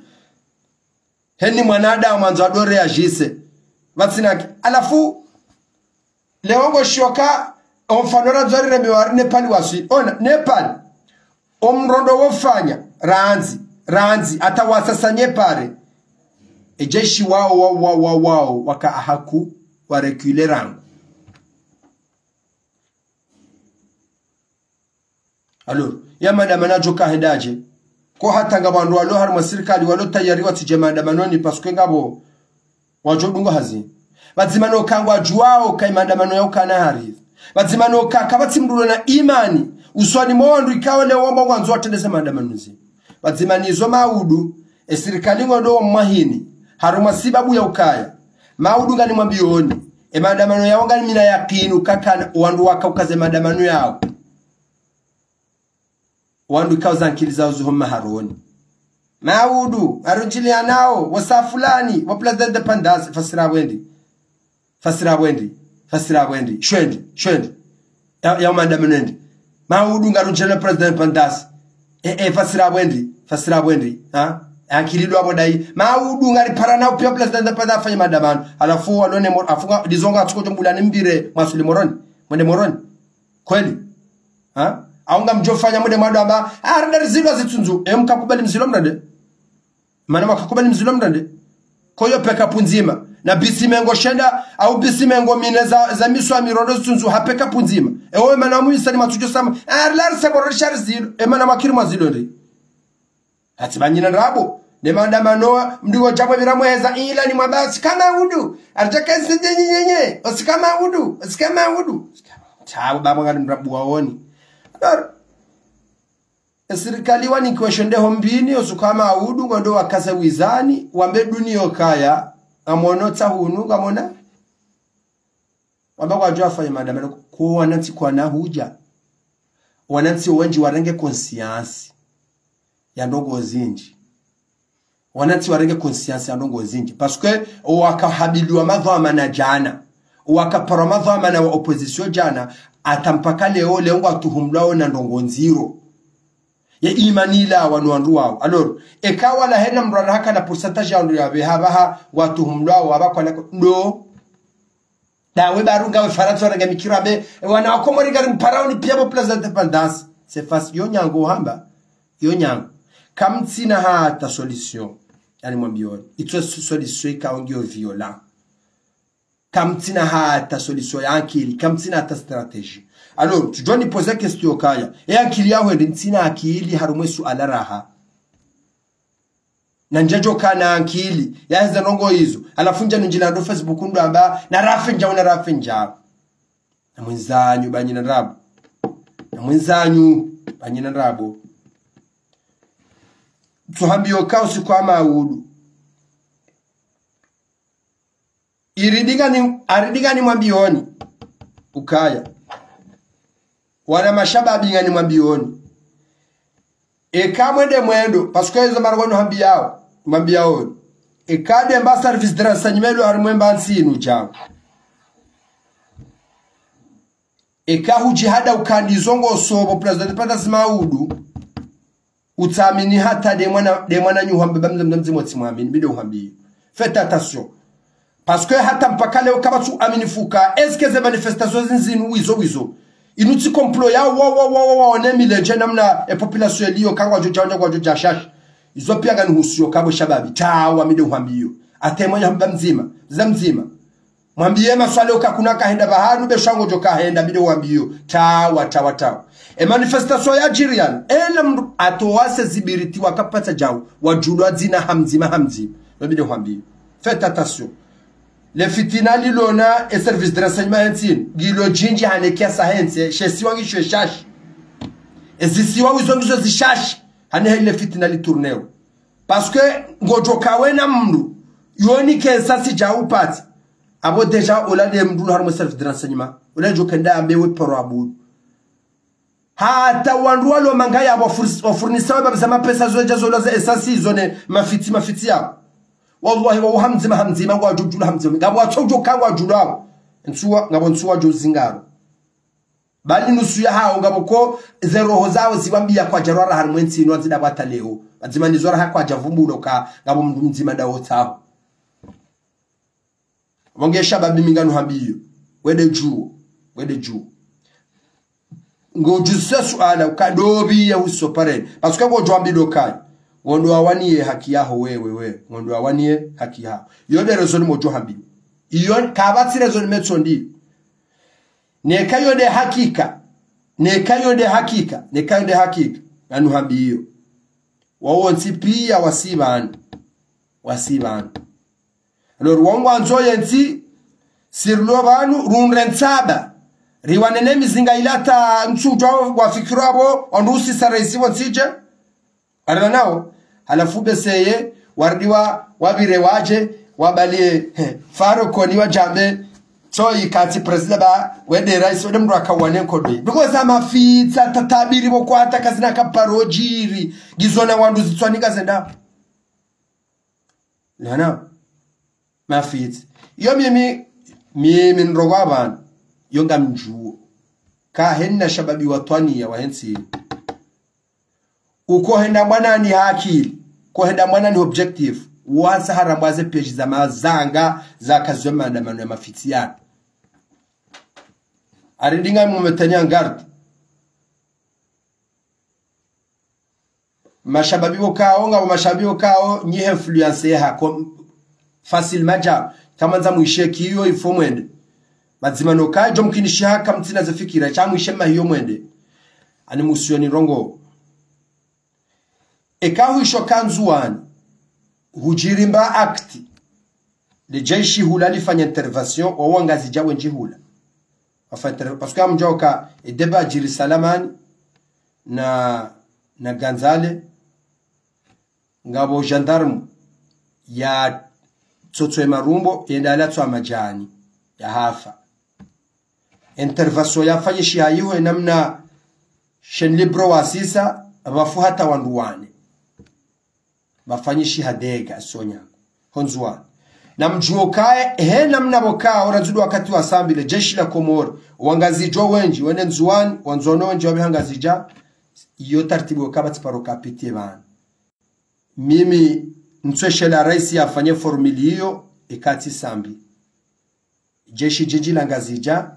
heni mwanada mwanzo adore ajise watsina alafu leongo shoka omfanora zori miwari Nepal wasi ona Nepal omrondo wofanya ranzi atawasasanye pare ejeshi wao waka ahaku wa reculer rangu alors yamanda manajo kahedaje ko hatanga bandu walo harma serikali walo tayari watije mandamanoni parce que ngabo wajodungo hazi bazimano kangwa juwao kaimandamano yao kana hari bazimano kakabati mdulo na imani uswani mwandu ikawa le womba wanzo atendeze mandamanuzi bazimanizo maudu serikali ngodo mahini haruma sibabu ya ukaya maudu ngani mwambioni mandamano yao ngani mina yakinu kakana wandu wakaukaze mandamano yao wandu ikauza nkili zao zuhoma haroni maudu arujili anao wasafulani wa place d'independance fasira wendi shwendi ya mandamano endi maudu ngarujele president pandas fasira wendi akilido abodai maudu ngari parana upia president pandas afanye mandamano alafu walone afunga dizonga tukojo mbulani mbire masuli moroni kweli aunga mjofanya mude mwado amba arda rizilo zitunzu mkakubali mzilo mrande mana makakubali mzilo mrande koyo peka punzima na bisimengo shenda au bisimengo mine za miswa mirondo zitunzu hapeka punzima ewe mana muisa ni matujo sama arlar seboro sharzilo mana makiri mazilo ndi hatibanyina rabo ne mandamano mdigo jambo biramweza ila ni mwabasi kama udu arjaka nyenye osikama udu tabu baba ngani mrabu waoni serikali wani kweshende hombini osukama audu ngodo wakaza wizani wambe dunio kaya amonota hunu ngamona wamba kwa jua fanya mandamano ko wananti kwa na huja wananti wengi warenge conscience ya ndongo zinji wananti warenge conscience ya ndongo zinji parce que wakahabiliwa madhama na jana wakapara madhama na opposition jana atampaka leo ngo atuhumlao na ndongo nziro ya imanila wanwandu wao alors ekawa la hena mraraka na pourcentage ya ndu yabe habaha watuhumlao abakwa ndo dawe barunga we faransa ranga mikirabe wana wakomori gari mparaoni pia bo place d'independance c'est face yonyango hamba yonyango kamtsina hata solution yani mwambioni ito solution ikaongio violent kamtina hata solution ya akili kamtina hata strategie alors tu dois ni poser question kaya ya akili yawe ntina akili harumwe suala raha na njajo kana akili yaza nongo hizo alafunja njila ndo Facebook ndo amba na rafinja na mwenzanyu banyina rabo tuhambio kausi kwa maudu aridiga ni mwambioni ukaya wana mashababi ngani mwambioni ekamwende mwendo parce que hizo marwano mwambiao ekade mba service dress nyimelo harimwemba nsinu chao ekahu jihada ukandizongo sobo president pata simaudu utamini hata de mwana nyuhambe bamzimzimo timwamini bide uhambi. Faites attention parce que hata mpaka leo kama tu aminifuka est-ce que ces manifestations zinzinu wizo inuti complot ya wa onemile je namna population eliyo kangwa jojanja kwa jojashash izo pia gani husio kabo shababi tawa mide uhambiyo atemonya hamba mzima mwambie maswali ukakuna kahenda bahari beshango joka henda bide uhambiyo tawa e manifestation ya Jirian ele atowase zibiriti wakapata jawu wajulwa zina hamzima bide uhambiyo. Faites attention. Le fitinali lona et service de renseignement intime gilo jinji hanekia sahense shesiwa ngisho shash ezisiwa wizo zishash hane ile fitinali tourneo parce que ngojo kawena mndu yoni kensa si jaupati abo deja ola de mndu harmo service de renseignement ola jokenda ambewe poro abu hata wandu walo mangaya abo fournisseur babza pesa zoja zoloza esasi zone mafiti ya wallahi wa hamzima wa jujula hamzima ngabo achojo kangwa julao ngabo nsuwa jozingaro bali nusu ya hao ngabo ko zero hozao ziwambia kwa jarara harmwensi no nzida bata leo bazima nizora hakwa javumbulo ka ngabo mzima dawo taho wangesha babi mingano hambiyo wede juu ngo jusa suala ukadobi ya usopare parce que ngo jwambido kai ngondo awaniye haki yaho wewe ngondo awaniye haki yaho yode rezoni mojo hambi iyo kabati rezoni metsondi nekayo de hakika anu hambi iyo wawonsi pia wasibanu alors wangwa nzoye nti sirlo banu runrensaba riwanene mizinga ilata mchujo wa fikirabo ondusi saraisi wonsije arana nao halafu beseye wardiwa wabire waje wabalie faroko ni wajambe so ikati president ba wede rais wede mru akawane kodoi because ama fitsa tatabiri bo kwata kazina kaparojiri gizona wandu zitswanika zenda lana mafitsa yo mimi nrogwa abantu yonga mjuo ka henna shababi watwani ya wahensi uko henda mwana ni haki ko henda mwana ni objective wasa harambaze page za mazanga za kazwe maandamano ya mafitiano arindinga mumetanya ngard mashababi wakao nyi influence ya facile maja kama za muisheki hiyo ifomwende mazima no kajo mkinisha kama mtina zafikira cha muishema hiyo mwende ani musioni rongo ekahu shokanzuani hujirimba akti le jeshi hula lifanya intervention wa wangazi jawe njihula parce que amjoka edeba jiri salamani na ganzale ngabo gendarme ya tsotso marumbo yendala tswa majani ya hafa intervention yafanye shihayiho namna shen libro wasisa abafu hata wanduwane bafanyishi hadega sonya honzwa na mjuokae he namna boka oranzudu wakati wa sambile jeshi la Komoro wangazijo wenji wene nzuani wanzono wenji wabihangazija iyo tartibu kabati paro kapitie bana mimi ntweshe la raisi afanye formuli hiyo ikati sambi jeshi jiji la ngazija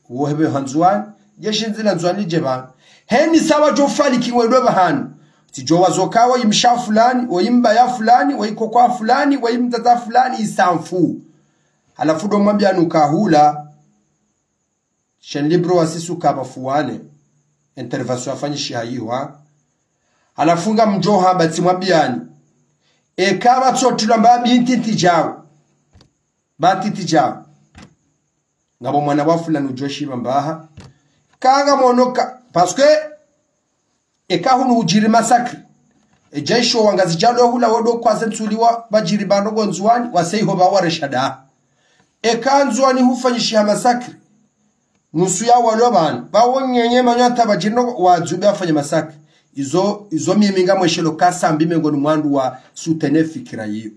wohebe hanzuani jeshi nzila nzuani jeba heni sawa jofali kiwedwe bahanu tijo wazokawa imsha fulani waimba ya fulani waikokwa fulani waimtata fulani isamfu halafu do mwambia nukahula shen libro wasisu kabafuane intervention afanyishi hayiwa halafunga mjoha bati mwambiani ekaba tsotula mbabi intitijao batitijao ngabo mwana wa fulani ujoshi mbaha kanga monoka parce que ekahunu ujiri masakri ejesho wangazijalo hula wodo kwa zentuliwa bajiri banogo nzuani waseiho bawareshada ekanzuani hufanyishia masakri nusu ya walobani bawonyenye manyata bajirino wazube afanye masakri izo miminga mweshelo kasa mbime ngoni mwandu wa sutene fikira hiyo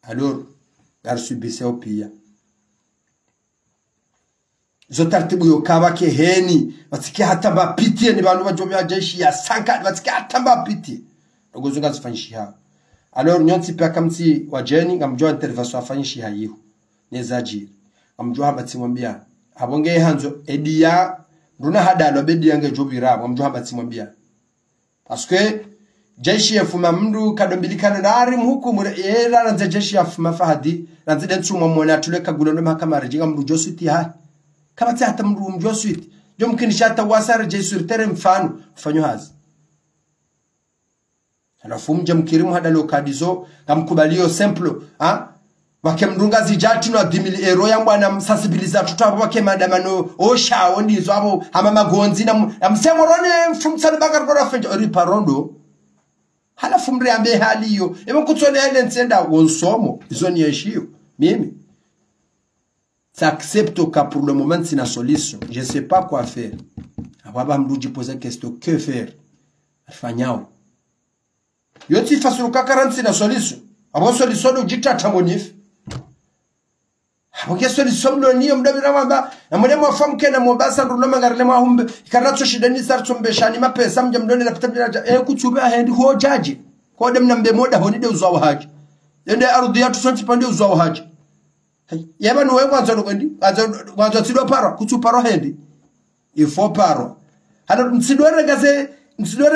alors garsubise opia zo taratibu yo kabake heni batike hata bapitie ni bantu bajomya jeshi ya sanka batike hata bapitie ngozo ngazifanyishi ha alors nyonti pia kamti wajeni ngamjua intervention afanyishi ha yiho nezaji ngamjua habatsi mwambia abonge hanzo edia nduna hadalo bedi yange jobira ngamjua habatsi mwambia parce que jeshi ya fuma mndu kadombilikana nari mhukumu era ranze jeshi ya fuma fahadi ranze dentu mwamona tuleka gulondo mahakama rejinga mndu jositi ha kama tia hata mndu mjositi jo mkinisha hata wasara jesu ritere mfano kufanyo hazi alafu mja mkirimu hada lokadizo kamkubalio simple ha wake mdunga zijati no 10,000 euro yangu ana sensibiliza tutabo wake madamano oshawo ndizo abo hamama gonzi na msemorone mfumsana bakar kora fenjo riparondo hala fumre ambe hali hiyo ebo kutsone ile nsenda wonsomo izo ni yeshio mimi s'accepte que pour le moment c'est la solution je sais pas quoi faire ababa mduji poser question que faire afanyao yoti fasuruka 40 na solution abo solution ujita tamonif abo ke solution ndo niyo mdabira mamba na mwe mwafamu na Mombasa ndo mangarele mahumbe ikaracho shidani sarcho mbeshani mapesa mje mdone na pitabira kuchubia hendi ho jaji ko dem na mbe moda honide uzwa haji yende arudhi ya tusonti pande uzwa haji yaba no wenza ndo kwendi kwanza tidwa paro kuchuparo hendi ifo paro hano msidore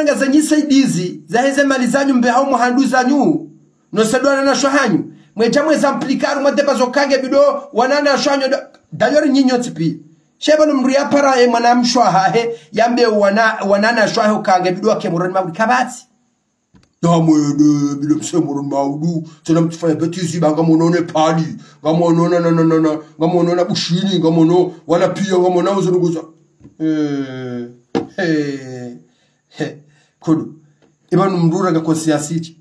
ngaze nyisaidizi za heze mali zanyu mbe hao muhandu zanyu no sedwana na shohanyu mwechamwe zamplikaru mwadeba zokange bido wanana shohanyu dayori nyinyo tipi sheba no mria para mwana mshwa hahe yambe wanana shohahe ukange bido akemuroni mabu kabati Namwe bilo msemuroni maudu tena mtufanya betizi banga monone pali ngamonona bushini ngamono wala pia ngamona uzoruguza kudu ibanu mdura ga konsiyasichi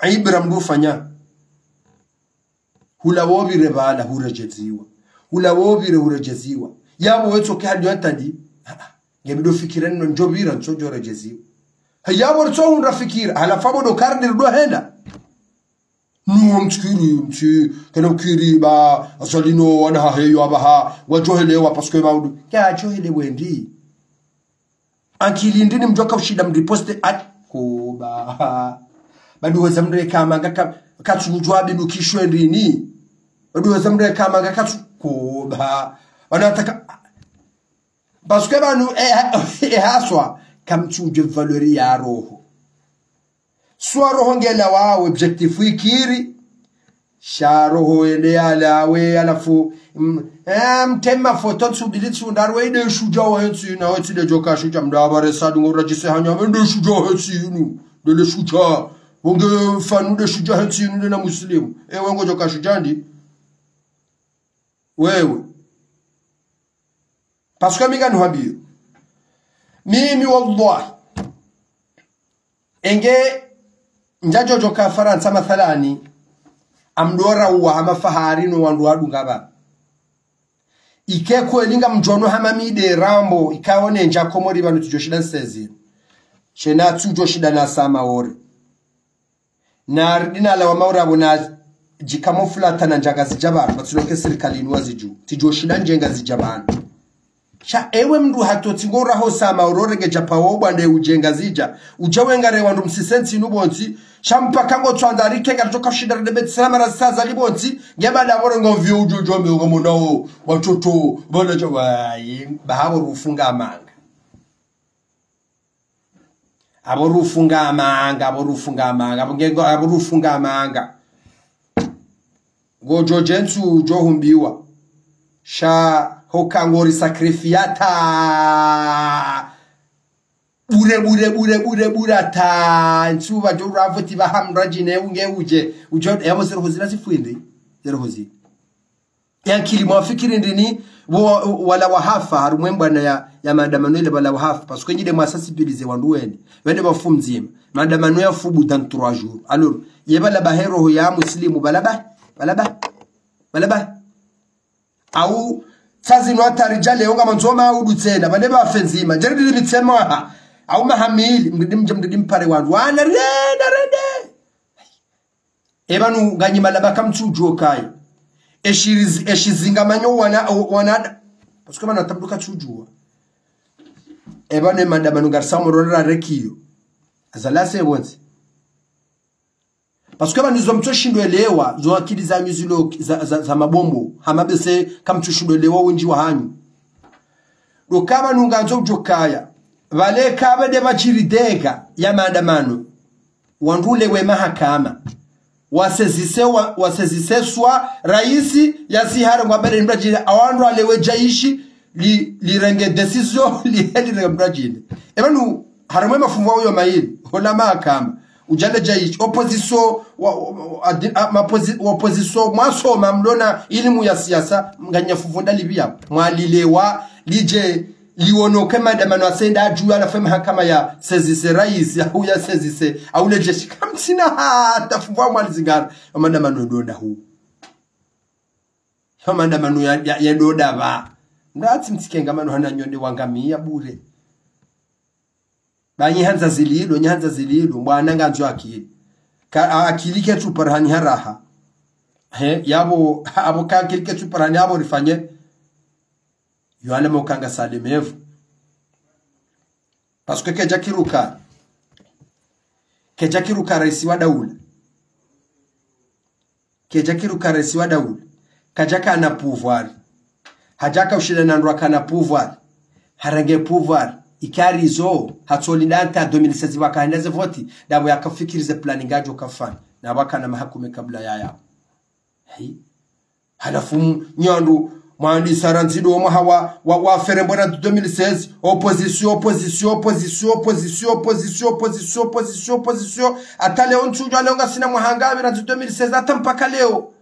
aibira mdufanya hula wobire bala hurejeziwa hula wobire hurejeziwa yabo weto ke hadi yatadi ngebido fikirani njobira nsojo rejeziwa hayabo rto unrafikira hala fabo do karne do henda nuo mtskiri kana ukiri ba asalino wana hayo abaha wajohelewa parce que maudu ka johele wendi ankilindini mjoka ushida mriposte kuba badu wazamre kama ngaka katujwa bidu kishwe ndini badu wazamre kama ngaka kuba wanataka parce que banu haswa kamchuje valeri ya roho swa roho ngela wa objectif ikiri sha roho ende alawe alafu mtema foto tsudilitsu ndarwe ide shuja wa hensi na wati de joka shuja mdabare sadu ngorajise hanya wende shuja hensi nu de le shuja wonge fanu de shuja hensi nu na muslimu wengo joka shuja ndi wewe parce que minga nuhabio mimi wallahi enge njajo joka faransa mathalani amdora wa hama fahari no wandu wadu ngaba ike kwelinga mjono hama mide rambo ikaone nja komori banu tujoshida nsezi chena tujoshida na sama ore na rdina la wamaura bona jikamoflata na njaga zijabana batuloke serikali inwazi juu tujoshida njenga zijabana sha ewe mndu hatoti ngora ho sama ororege japawo bande ujenga zija ujawengare wandu msisensi nubonzi shampaka ngo twandarike ngatoka shida de betsama rasaza libonzi ngebada bore ngo vyo ujojo me ngo monao watoto bana jawaye bahabo rufunga amanga aborufunga amanga abongengo aborufunga amanga ngo jojensu johumbiwa sha hokangori sacrifiata bure ta nsuba jo ravoti bahamraji ne unge ujo yabo zirhozira sifuindi zirhozi yankili mwafikiri ndini wala wahafa harumwemba na ya maandamano ile bala wahafa parce que nyide mwasensibiliser wandu wende bafumzima maandamano ya fubu dans 3 jours alors yebala bahero ya muslimu balaba au sazi no atarijale onga manzoma udu tsena bane ba fenzima jeridi limitsema au mahamili mdidim pare wandu wana rede ebanu ganyima labaka mtujo kai eshizinga manyo wana parce que bana tabduka chujua ebane mandamano garsa morora rekio azalase wonse parce que bana nizomto shindwelewa zo akili za nyuzilo za mabombo hamabese kamtushindwelewa wenji wa hanyu do kama nunganzo jokaya vale kabe de bachirideka ya maandamano wandule we mahakama waseziseswa raisi yasihara ngwabere mbrajile awandu alewe jaishi lirenge decision lihenire mbrajile ebanu haramwe mafumu wawo yomayili hola mahakama ujale jaishi opposition mwasoma mlona ilimu ya siasa nganyafuvunda libya mwalilewa lije liwonoke maandamano asenda ajua anafema hakama ya sezise rais au ya sezise au lejeshi kamsina hata fumwa mwalizingara maandamano ndonda huu maandamano ya ndoda ba ngati mtikenga mano hana nyonde wangamia bure banyi hanza zililo bwana nganzo akili akili ketu parhani haraha yabo abo ka akili ketu parhani abo rifanye yohana mokanga salimevu parce que kejakiruka raisi wa daula kajaka na pouvoir hajaka ushilana ndo kana pouvoir harange pouvoir ikarizo hatsolidanta 2016 wakaendaze voti dabo yakafikirize planning ajo kafanya na wakana mahakume kabla yaya halafu nyandu Mandi saranzido omo hawa wa ferembona 2016 opposition atale onchujo alonga sina muhangabi na 2016 atampaka leo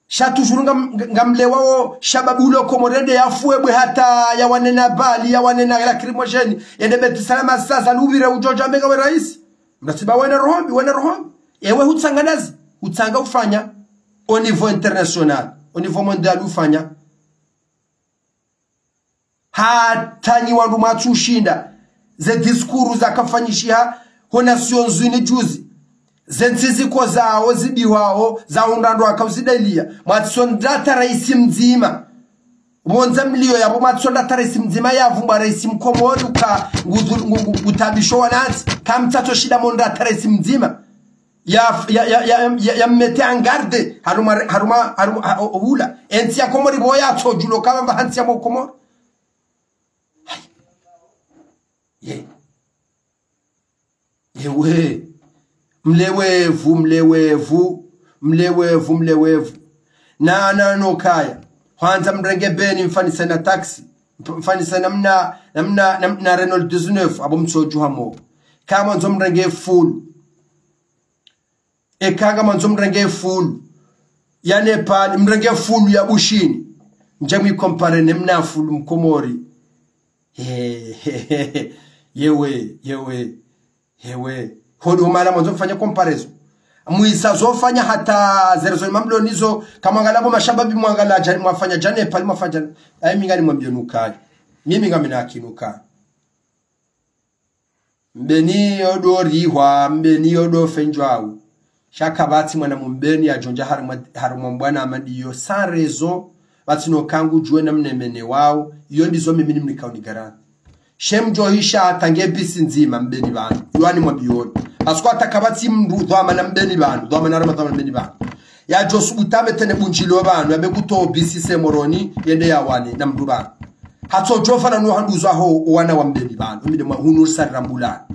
shatujurunga ngamlewao shababulo komorende yafuebwe hata ya wanena bali ya wanena lacrimogene yende beti salama sasa lubira ujojo amega we rais mnasiba wena rohombi ewe hutsanga ufanya au niveau international au niveau mondial ufanya hatanyi wandu matsushinda ze diskuru zakafanyishia honation zwini juzi zenziziko zao zibiwao za undando akauzidelia mwatsondata raisi mzima bonza mlio yabo mwatsondata raisi mzima yavumba raisi mkomori utabisho wanati kamtato shida mondata raisi mzima ya mmete angarde haruma hula ensi ya komori boya tojulo kama hansi ya mokomori yewe mlewevu na nokaya kwanza mrenge beni mfanisa na taxi mfanisa na Renault 19 abo msoju hamo kama nzo mrenge full kanga manzo mrenge full ya Nepal mrenge full ya bushini njemi compare nemna full mkomori yewe hodo mala mwanzo kufanya comparison muisa zofanya hata zerezo mamlo nizo kama ngalabo mashababi mwangala mwafanya jane pali mwafanya mingani mwambienuka mimi ngamina akinuka mbeni odorihwa mbeni odofenjwao shakabati mwana mumbeni ajonja harumwa mbwana amadiyo sarezo batino kangu juwe na mnemene wao iyo ndizo mimi nimnikauni garani shemjo hisha atange bisi nzima mbeni bantu yuani mwabiyoni aswa atakabati mndu dhwama na mbeni bantu dhwama na rama dhwama mbeni bantu ya josu utabe tene bunjilo bantu yabe kuto bisi semoroni yende ya wani na mndu bantu hato jofa na nuhanduzo aho wana wa mbeni bantu mide hunur sarambula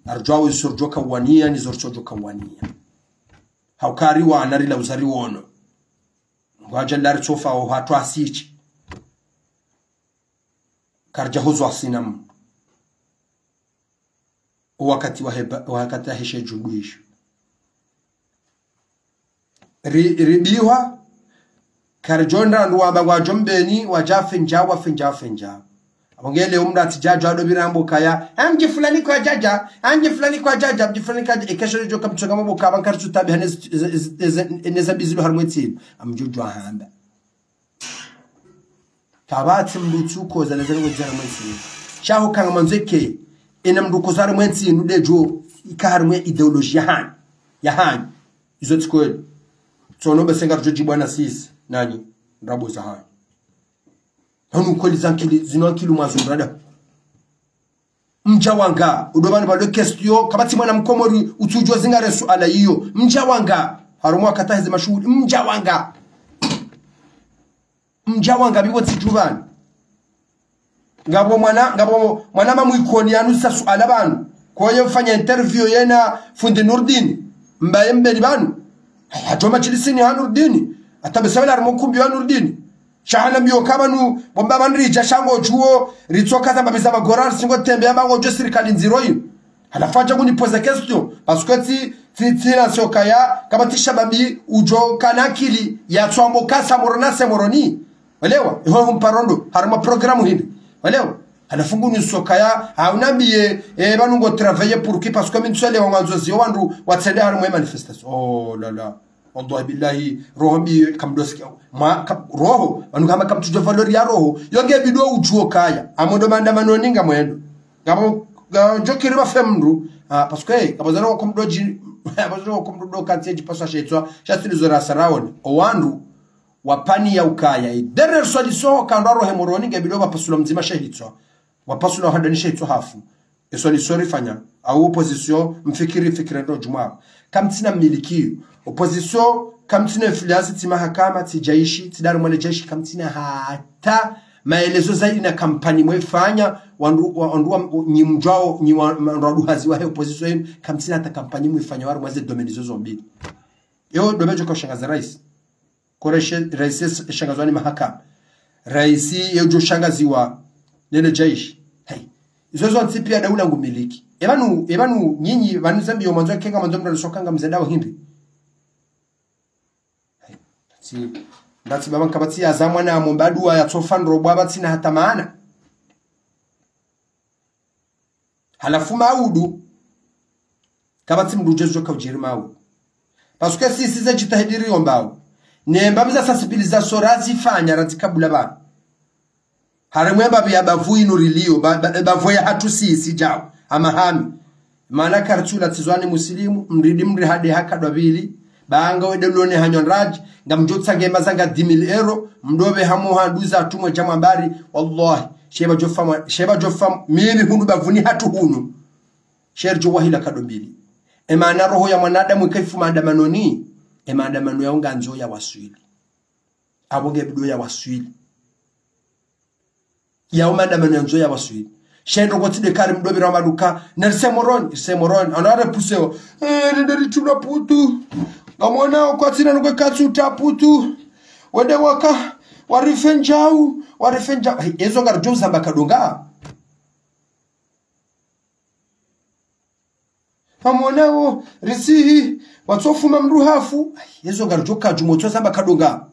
arjwawo isorjoka wania nizorchojoka wania haukari wa anarila uzari wono ngwaje lari chofa o hatu asichi karja huzo asinam wakati wa heshe juduishu ribiwa karjonda nduwamba ngwa jombeni wajafenjawa abongele umra tijajo ado birambo kaya amje fulani kwa jaja ikesho joka mchonga mbo kaba karchu tabi neza bizilo harmwetsi amjujwa hamba kabati mbutuko zanezana wezana mwetsi shaho kanga manzeke ina mduko zare mwetsi nudejo ikarmwe ideologia ya han izo tskoel tsono besenga joji bwana sisi nani ndabo za han hanu kweli zankili zinonkili mwazurada mja wanga udobani bado kestio kabati mwana mkomori utujwa zingare suala hiyo mja wanga harumu akata hizi mashuhudi mja wanga biwo tijubani ngabo mwana mamwikoni anusa suala banu koye mfanya interview yena fundi Nurdin mbaye mbeli banu hajoma chilisini ha Nurdin atabesabela arumukumbi wa Nurdin shahana biyo kabanu bomba banri jashango chuo ritsoka za babisa bagorar singo tembe abango jo serikali nziroi halafaja kuni pose question parce que ti la sokaya kabati shababi ujo kanakili ya twambo kasa morona semoroni walewa ho mparondo haruma programu hindi walewa halafungu ni sokaya haunambie banu ngo travailler pour qui parce que mintsele wa manzozi wandu watsende haruma manifestation oh la la wallahi billahi roho bi kamdoski ma roho anu kama kamtujo valori ya roho yonge bido ujuo kaya amodo mandamano ninga mwendo ngabo njokiri ba femru parce que kabazana ko mdoji abazana ko mdodo kanteji paswa shetwa shatilizo rasarawon owandu wapani ya ukaya derrer solution kandaro hemoroni ngebido ba pasula mzima shehitwa wapasula hadani shehitwa hafu solution rifanya au opposition mfikiri ndo juma kamtina miliki opposition kamtina influence ti mahakama ti jaishi ti daru mwana jaishi kamtina hata maelezo zaidi na kampani mwefanya wandu nyimjao nyiwandu haziwa he opposition kamtina hata kampani mwefanya waru mwaze domeni zozo mbili yo domejo kwa shangaza rais koreshe rais shangazwani mahakama raisi yojo shangaziwa nene jaishi hey izozo ntipi ya daula ngumiliki ebanu nyinyi banuzambi yo manzo kenga manzo mra sokanga mzendao hindi si ndati baba kabati ya zamwana mumbadu ya tsofandro baba tina hata maana halafu maudu kabati mdujezo ka ujirmau parce que si size jitahidiri yombao nemba biza sensibilisation razifanya razikabula ba harimwe babi abavu inurilio bavoya hatu si jao amahami maana kartula tizwani muslimu mridi mri hade haka dobili banga wedelone hanyonraj ngamjotsa ngema zanga 10,000 euro mdobe hamu handuza atumwe jamambari wallahi sheba jofa mimi hundu bavuni hatu hunu sherjo wahila kadobili emana roho ya mwanadamu ikaifu maandamanoni maandamano ya nganzo ya waswili abonge bido ya waswili ya maandamano ya nzo ya waswili shendo gotide kare mdobe ramaduka nelsemoron anare puseo nderi tuna putu ngamona kwa tina nuko katsuta putu wende waka warifenjau ezo garjo zamba kadonga pamonao risihi watsofuma mruhafu ezo garjo kajumoto zamba kadonga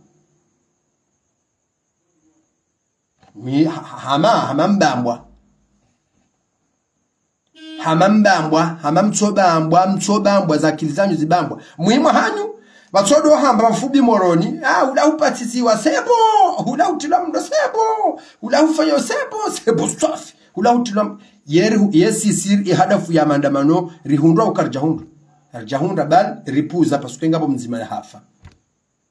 mi hamambambwa mtsobambwa za kilizanyu zibambwa muhimu hanyu batsodo hamba mfubi moroni ula upatisiwa sebo ula utila mndo sebo ula ufanyo sebo safi ula utila yesisir ihadafu ya maandamano rihundwa ukarjahunda bal ripuza pasukenga bo mzima ya hafa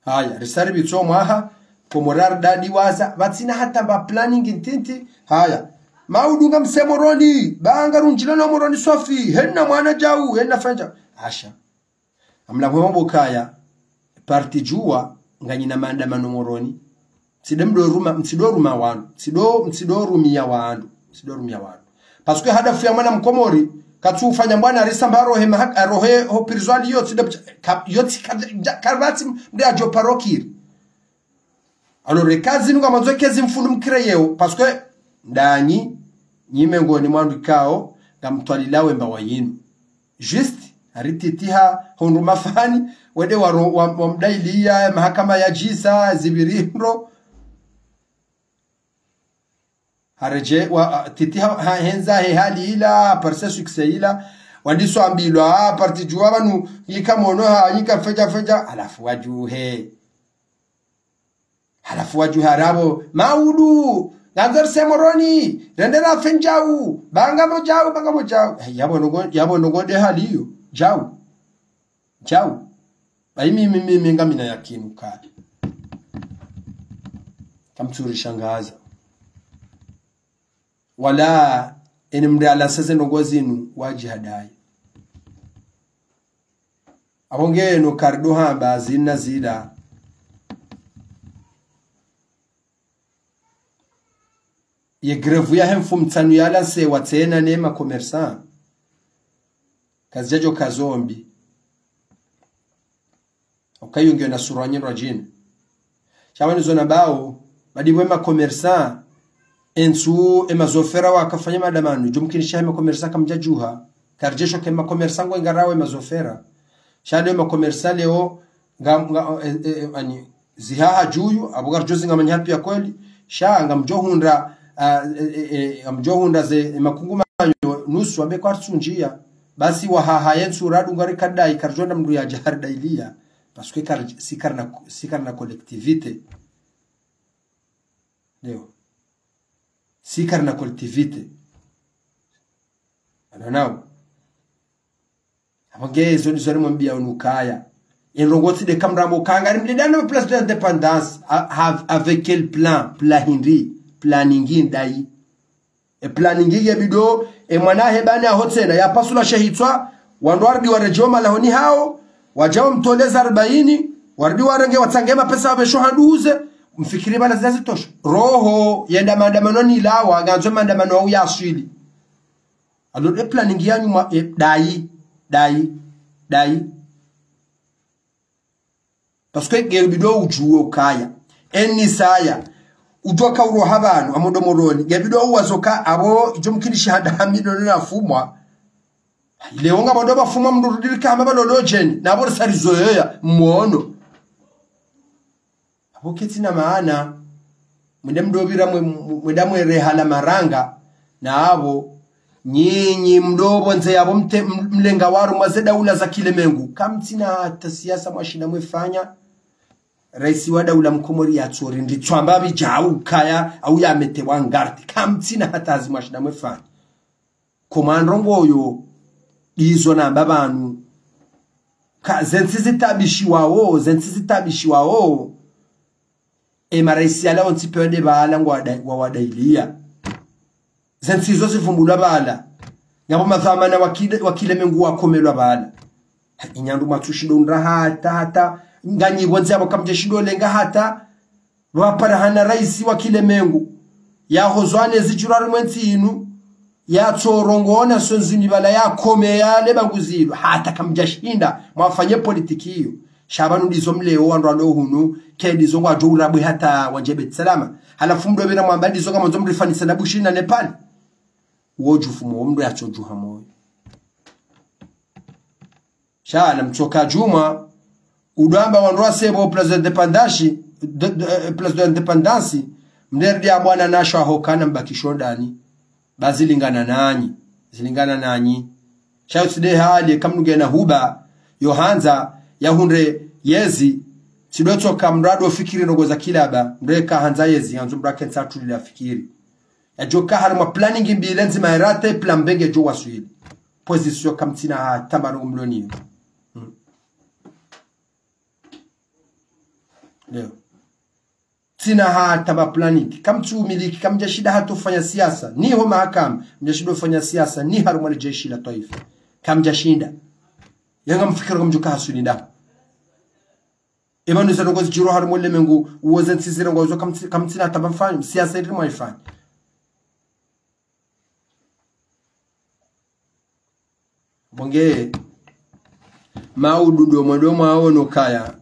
haya risari bitsomwa aha komorar dadi waza batina hata ba planning intinti haya maudunga msemoroni banga runjilana moroni safi henna mwana jau henna fanja asha amla mambo kaya parti jua nganyina maandamano moroni msidoruma wandu msidorumia wandu parce que hadafu ya mwana mkomori katufanya mbwana risambaro hema rohe ho pirzwali yoti karvati mdia jo parokiri alors rekazi nuka manzokezi mfulu mkireyeo parce que ndani nyime ngoni mwandu kao ngamtwalilawe mbawa yinu just arititiha hondu mafani wede wa mdailia mahakama ya jisa zibirindo hareje wa titiha henza hali ila parse succès ila wandiso ambilwa parti juwa banu yikamono yika feja alafu wajuhe harabo maudu Nanzor semoroni rendera fenjau banga mojau yabo ngonde hali hiyo jau mimi ngamina yakinu kali kamtsuri shangaza wala inimri ala sasa ndongozinu wajihadai abonge no kardo hamba zinna zida ye grevu ya hemfu mtanu yala se watena nema commerçant kazijajo kazombi okayungiwe na suranyi rajin chamani zona bao badibwe ma commerçant ensu emazofera wakafanya madamano jumkinisha ma commerçant kamjajuha karjesho kema commerçant ngo ngarawe mazofera shade ma commerçant leo ani zihaha juyu abugar jozi ngamanya hapi ya kweli sha ngamjohunda amjohunda ze makungumanyo nusu ambe kwa tsunjia basi wahaha yensu radu ngari kadai karjonda mndu ya jaharda ilia parce que sikarna collectivité leo sikarna collectivité ananao abange zoni zoni mwambia unukaya enrongoti de kamrambo kangari mlidana place d'indépendance avec quel plan planning dai e planning ya bido e mwanahe bana hotena ya pasula shahitwa wandwardi wa rejoma lahoni hao wajao mtoleza 40 wardi warenge watangema pesa wabesho haduze mfikiri bana zizazi tosha roho yenda maandamano ni lawa ganzo maandamano au ya asili alo e planning yanyu dai parce que gebido ujuo kaya eni saya ujoka uro habanu amodomoroni gebido uwazoka abo ijomkinishi hada hamido na fumwa leonga bodoba fumwa mndudirika amaba lolojeni nabo sarizoyoya muono abo ketina maana mwende mdobira mwendamwe rehala maranga na abo nyinyi mdobo nze yabo mlenga waru mazeda ula za kilemengu kamtina hata siasa mwashina mwefanya raisi wa daula mkomori ya tsori nditswamba bijau kaya au ya metewa ngarti kamtina hata azimashina mwefanya komandrongo yo izo namba banu ka zensizitabishi e maraisi ala ontipende bala ngwa wadailia zensizo zivumbulwa bala nyabo mathamana wakile mengu wakomelwa bala inyandu matushido nraha hata nganyi bonze abo kamjeshido lenga hata wapara hana raisi wakile mengu ya hozwane zijurari mwenzi inu ya tsorongona sonzini bala ya kome ya leba nguzilo hata kamjashinda mwafanye politiki hiyo shabanu ndizo mleo wandwalo hunu kedizo ngwa jurabwe hata wanjebe salama halafu mdo bena mwambadi zo kama nzomri fanisa na bushini na Nepal woju fumo mdo ya chojuha moyo shala mchoka juma udamba wandwa sebo place d'indépendance mderdi ya bwana nasho hokana mbakishodani zilingana nanyi shautide hali kamnuge na huba yohanza yahunre yezi sidoto kamrado fikiri nogoza kilaba mreka hanza yezi hanzo bracket satu la fikiri yajoka harma planning imbilenzi mairate plan benge jo waswili position kamtina tamaro mloni leo tina hata ba planning kamtu miliki kamjashida hatofanya siasa ni ho mahakama mjashida kufanya siasa ni haruma jeshi la taifa kamjashinda yanga mfikira kumjuka hasuni nda emanu zanongo zijiro haruma lemengu uwoze nsizira ngozo kamtina tabafanya siasa ndi mwaifanya bonge maududo mwadomo aono kaya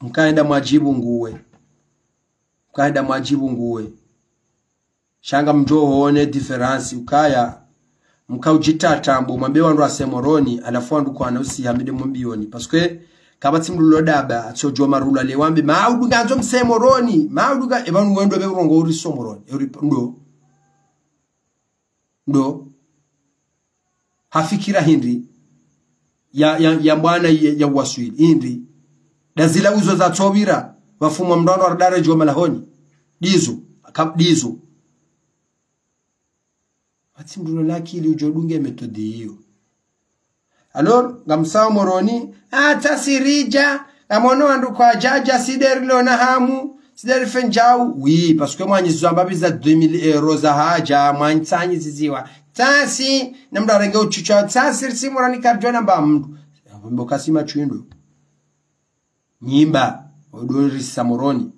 mkaenda mwajibu nguwe shanga mjoho one difference ukaya mkaujitatambo mwambe wandu asemoroni alafu wandu kwa nausi hamide mwambioni paske kabati mlulodaba atsojo marula lewambe maudu ganzo msemoroni maudu ga ebanu wendo be rongo uri somoroni ndo hafikira hindi ya bwana ya waswili hindi dazila uzo za tobira wafumwa mdono wa dara joma lahoni dizo ati mdulo laki ili ujodunge metodi hiyo alor ngamsawa moroni ata sirija amono andu kwa jaja siderilo na hamu sidari fenjau oui parce que mwanyi zamba biza 2000 euros za haja mwanyi tsanyi ziziwa tasi namda renge uchucha tasi risimura nikarjona mba mdu mboka sima chuindo nyimba odori samoroni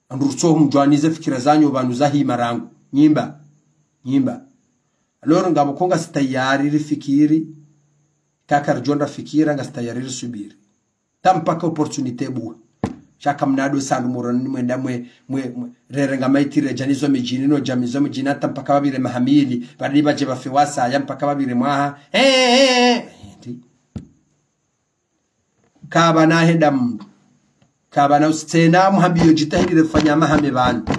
andurso mjwanize fikira zanyu bantu zahi marangu nyimba aloro ngabo konga sitayari rifikiri kakarjonda fikira nga sitayari risubiri tampaka opportunité bua shaka mnado sandu muroni mwenda mwe rerenga maitire janizo mijini no jamizo mijina tampaka babire mahamili badi baje bafewasa ya mpaka babire mwaha kaba na heda mdu kaba na ustena muhambiyo jitahidire fanya mahame bantu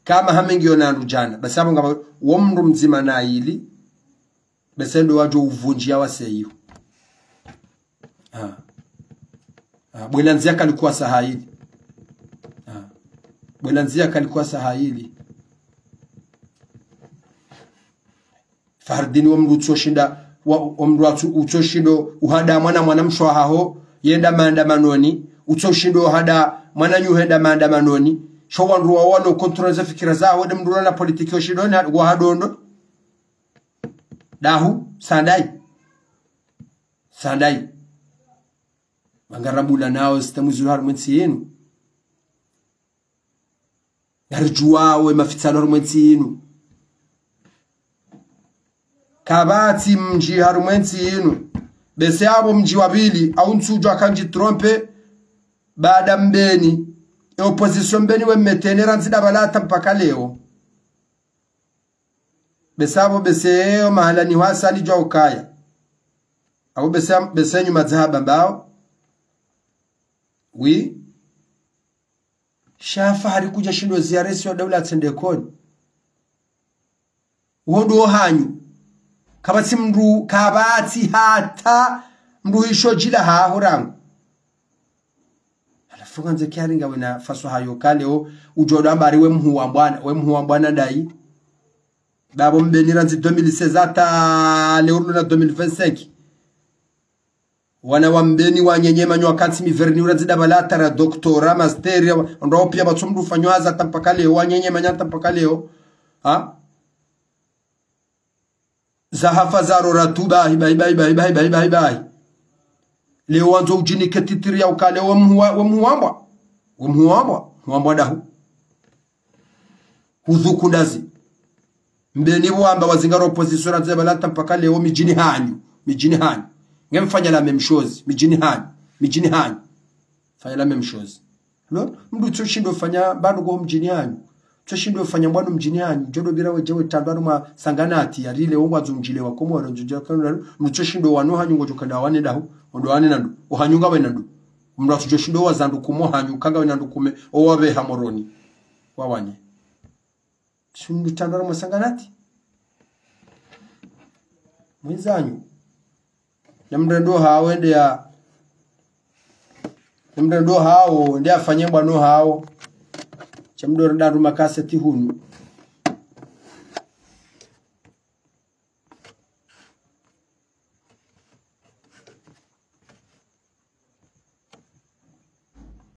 kama hamengiyo na ndujana basi abo ngaba wo mndu mzima na ili besendo wajo uvunjia waseyo Bwelanzia kalikuwa sahili Bwelanzia kalikuwa sahili Fardini wa mndu utoshinda wa mndu utoshindo uhada mwana mshwa haho yenda maandamanoni utoshindo uhada mwana nyuhenda maandamanoni showa nruwa wano kontroleza fikira zao wade mndu na politiki oshidoni wa hadondo dahu sandai Mangarabula nao sitamuzu harumwensi yenu Garjuwawe mafitsano harumwensi yenu Kabati mji harumwensi yenu Bese abo mji wabili au nsujo akanji trompe Baada mbeni opposition mbeni we metenera nzida balata mpaka leo Bese abo bese mahala ni wasa alijwa ukaya Au bese nyuma zahaba mbao Oui. Shafa harikuja shindo ziaresi wa daula atendekoni. Wondo hanyu. Kabati mndu kabati hata mndu hisho jila hahurangu. Alafuka nze kiaringa wena faso hayo kaleo ujodo ambari we mhuwa mbwana dai. Babo mbenira nzi 2016 hata leurlu na 2025. Wana wambeni wanyenyema nywa kansi miverni urazida balatara doktora masteria ndo pia batsumdu fanywaza tampaka leo wanyenyema nyata mpaka leo zahafa zaro ratuba hibai leo wanzo ujini ketitiri ya ukale wa muambwa dahu hudhuku ndazi mbeni wamba wazingaro opposition urazida balata mpaka leo mijini hanyu Ngemfanya la memshozi mijini hani fanya la memshozi no mdu tsoshindo fanya bado go mjini hani tsoshindo fanya mbwano mjini hani jodo bira wejewe tandwano ma sanganati yarile ongwazo mjile wakomo waronjja kanalo mtsoshindo wano hanyu ngojo kada wane dahu ondo wane nandu ohanyunga we nandu mdu tsoshindo wazandu kumo hanyu kanga we nandu kume owabe hamoroni wawanye sundu tandwano ma sanganati mwizanyu Namrendo hao ndia afanye bwano hao chamdo ndandu makaseti hunu